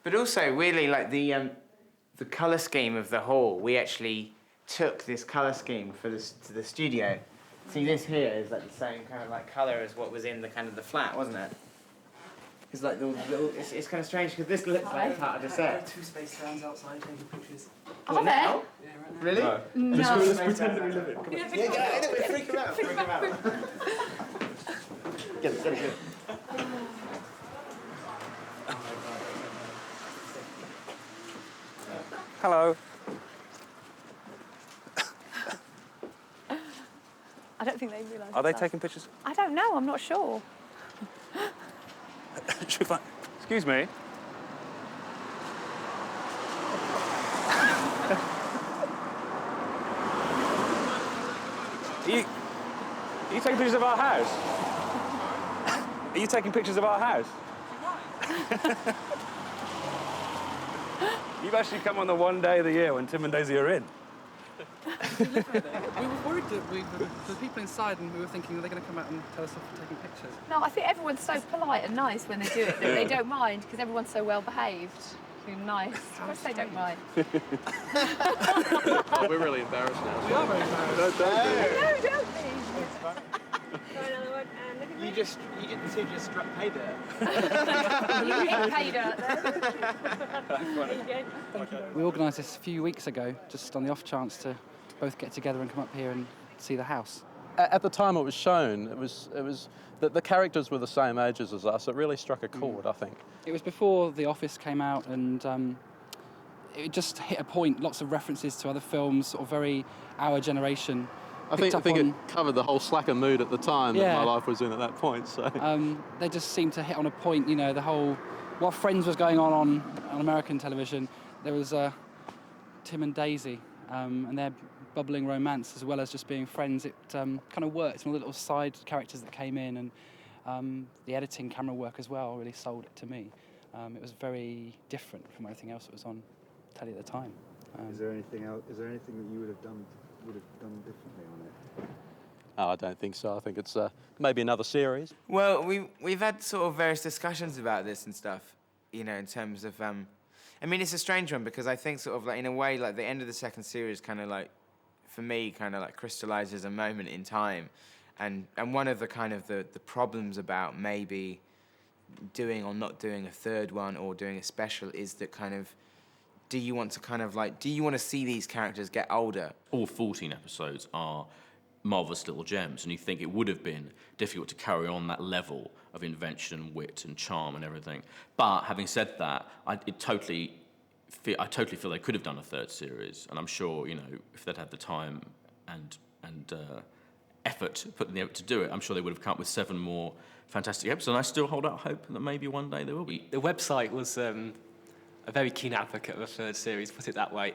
But also, really, like the colour scheme of the hall, we actually took this colour scheme to the studio. See, this here is like the same kind of like colour as what was in the kind of the flat, wasn't it? It's like the little. It's kind of strange because this looks like part of the set. Two space stands outside taking pictures. Are there? Yeah, right now. Really? No. Let's pretend that we live it. Come on. Yeah, get it. Freak him out. Freak him out. Get it. Hello. I don't think they realise. Are they taking pictures? I don't know. I'm not sure. Should we find... Excuse me. Are you taking pictures of our house? Are you taking pictures of our house? You've actually come on the one day of the year when Tim and Daisy are in. We were worried that the people inside, and we were thinking, are they going to come out and tell us if we're taking pictures? No, I think everyone's so polite and nice when they do it that they don't mind because everyone's so well behaved. They're nice. Of course they don't mind. We're really embarrassed now. We are very embarrassed. No, don't be. You just struck pay dirt. You hit pay dirt there. We organised this a few weeks ago, just on the off chance to both get together and come up here and see the house. At the time it was shown, it was that the characters were the same ages as us. It really struck a chord, I think. It was before The Office came out, and it just hit a point. Lots of references to other films, sort of very our generation. I think it covered the whole slacker mood at the time that my life was in at that point. So they just seemed to hit on a point. You know, the whole what Friends was going on American television. There was Tim and Daisy and their bubbling romance, as well as just being friends. It kind of worked. And all the little side characters that came in, and the editing, camera work as well, really sold it to me. It was very different from everything else that was on telly at the time. Is there anything else? Is there anything that you would have done differently on it? Oh, I don't think so. I think it's maybe another series. Well, we've had sort of various discussions about this and stuff, you know, in terms of. I mean, it's a strange one because I think sort of like in a way, like the end of the second series, kind of like, for me, kind of like crystallizes a moment in time, and one of the kind of the problems about maybe doing or not doing a third one or doing a special is that kind of. Do you want to see these characters get older? All 14 episodes are marvellous little gems, and you think it would have been difficult to carry on that level of invention and wit and charm and everything. But having said that, I totally feel they could have done a third series, and I'm sure, you know, if they'd had the time and effort put in the effort to do it, I'm sure they would have come up with 7 more fantastic episodes. And I still hold out hope that maybe one day there will be. The website was a very keen advocate of a third series, put it that way.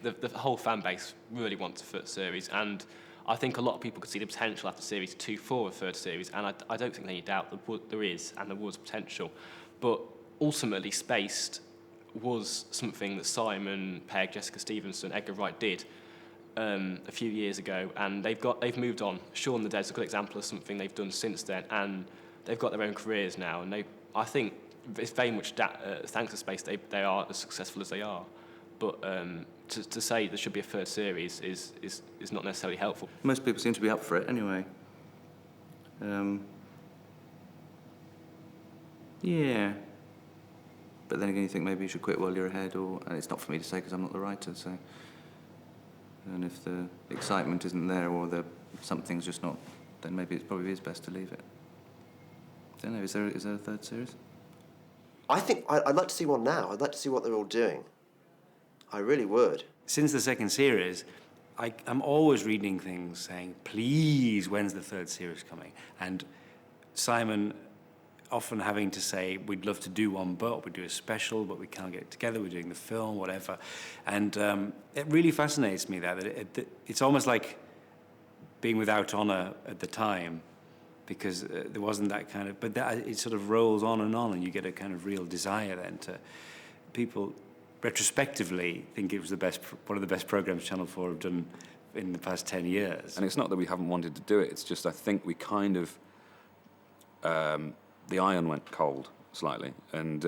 The whole fan base really wants a third series, and I think a lot of people could see the potential after series 2 for a third series, and I don't think there's any doubt that there is, and there was potential. But ultimately, Spaced was something that Simon Pegg, Jessica Stevenson, Edgar Wright did a few years ago, and they've moved on. Shaun of the Dead's a good example of something they've done since then, and they've got their own careers now, and I think it's very much thanks to Space they are as successful as they are. But to say there should be a third series is not necessarily helpful. Most people seem to be up for it anyway. Yeah. But then again, you think maybe you should quit while you're ahead, and it's not for me to say because I'm not the writer, so... And if the excitement isn't there or something's just not, then maybe it probably is best to leave it. I don't know, is there a third series? I think I'd like to see one now. I'd like to see what they're all doing. I really would. Since the second series, I'm always reading things saying, please, when's the third series coming? And Simon often having to say, we'd love to do one, but we do a special, but we can't get it together, we're doing the film, whatever. And it really fascinates me that it's almost like being without honour at the time, because there wasn't that kind of... But it sort of rolls on, and you get a kind of real desire then to... People retrospectively think it was one of the best programmes Channel 4 have done in the past 10 years. And it's not that we haven't wanted to do it, it's just I think we kind of... the iron went cold slightly. And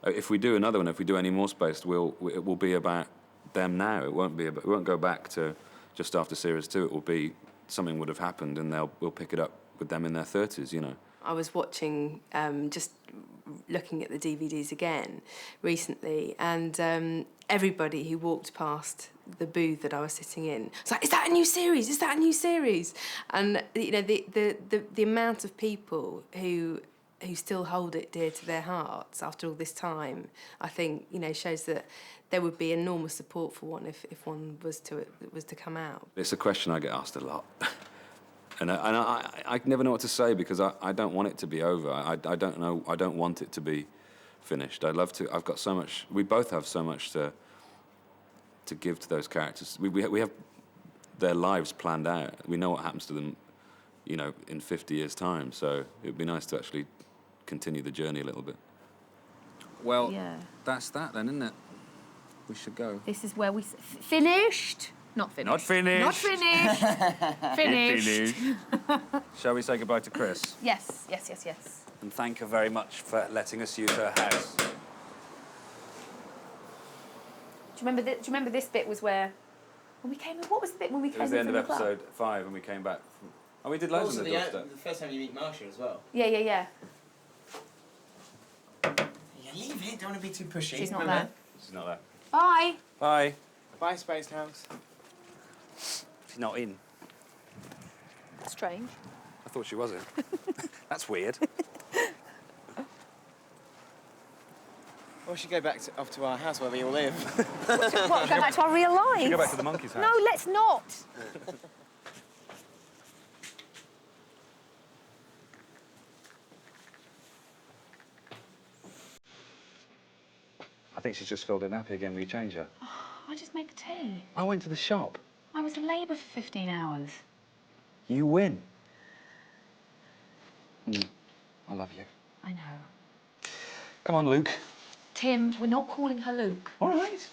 if we do another one, if we do any more Spaced, it will be about them now. It won't go back to just after Series 2. It will be something would have happened, and we'll pick it up with them in their 30s, you know. I was watching, just looking at the DVDs again recently, and everybody who walked past the booth that I was sitting in was like, "Is that a new series? Is that a new series?" And you know, the amount of people who still hold it dear to their hearts after all this time, I think, you know, shows that there would be enormous support for one if one was to come out. It's a question I get asked a lot. And I never know what to say because I don't want it to be over. I don't know. I don't want it to be finished. I'd love to. I've got so much. We both have so much to give to those characters. We have their lives planned out. We know what happens to them, you know, in 50 years' time. So it would be nice to actually continue the journey a little bit. Well, Yeah. that's that then, isn't it? We should go. This is where we finished. Not finished. Not finished. Not finished. Finished. Shall we say goodbye to Chris? Yes, yes, yes, yes. And thank her very much for letting us use her house. Do you remember this bit was where when we came in? What was the bit when we It came was in the end from of the club? episode 5 when we came back. And we did loads Also on the the doorstep. first time you meet Marsha as well. Yeah, yeah, yeah. Yeah, leave it. Don't want to be too pushy. She's not Remember? there. She's not there. Bye. Bye. Bye, Spaced House. She's not in. Strange. I thought she was in. That's weird. Or we should go back off to our house where we all live. What, go back to our real lives? Should we go back to the monkey's house? No, let's not. I think she's just filled in happy again. Will you change her? I just made the tea. I went to the shop. I was in labour for 15 hours. You win. I love you. I know. Come on, Luke. Tim, we're not calling her Luke. All right.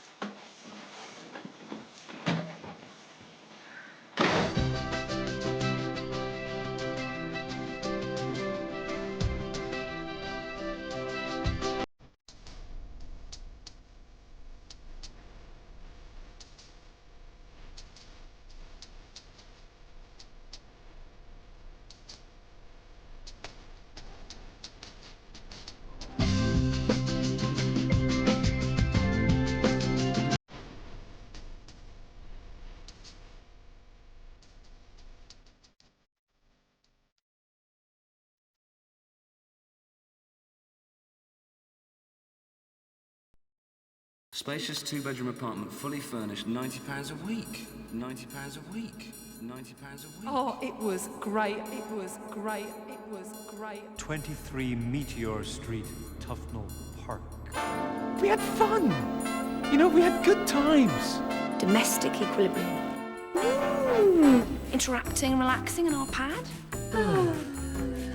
Spacious two-bedroom apartment, fully furnished, £90 a week. £90 a week. £90 a week. Oh, it was great. It was great. It was great. 23 Meteor Street, Tufnell Park. We had fun. You know, we had good times. Domestic equilibrium. Interacting and relaxing in our pad.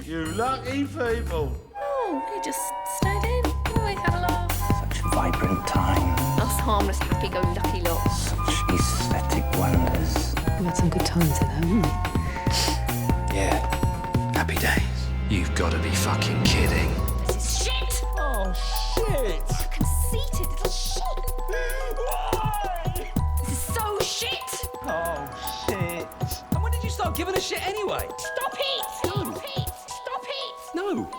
You lucky people. Oh, we just stayed in. Oh, we had a laugh. Such vibrant time. Us harmless, happy-go-lucky lots. Such aesthetic wonders. We had some good times in there, haven't we? Yeah. Happy days. You've got to be fucking kidding. This is shit. Oh, shit. Conceited little shit. This is so shit. Oh, shit. And when did you start giving a shit anyway? Stop it. Stop it. Stop it. No.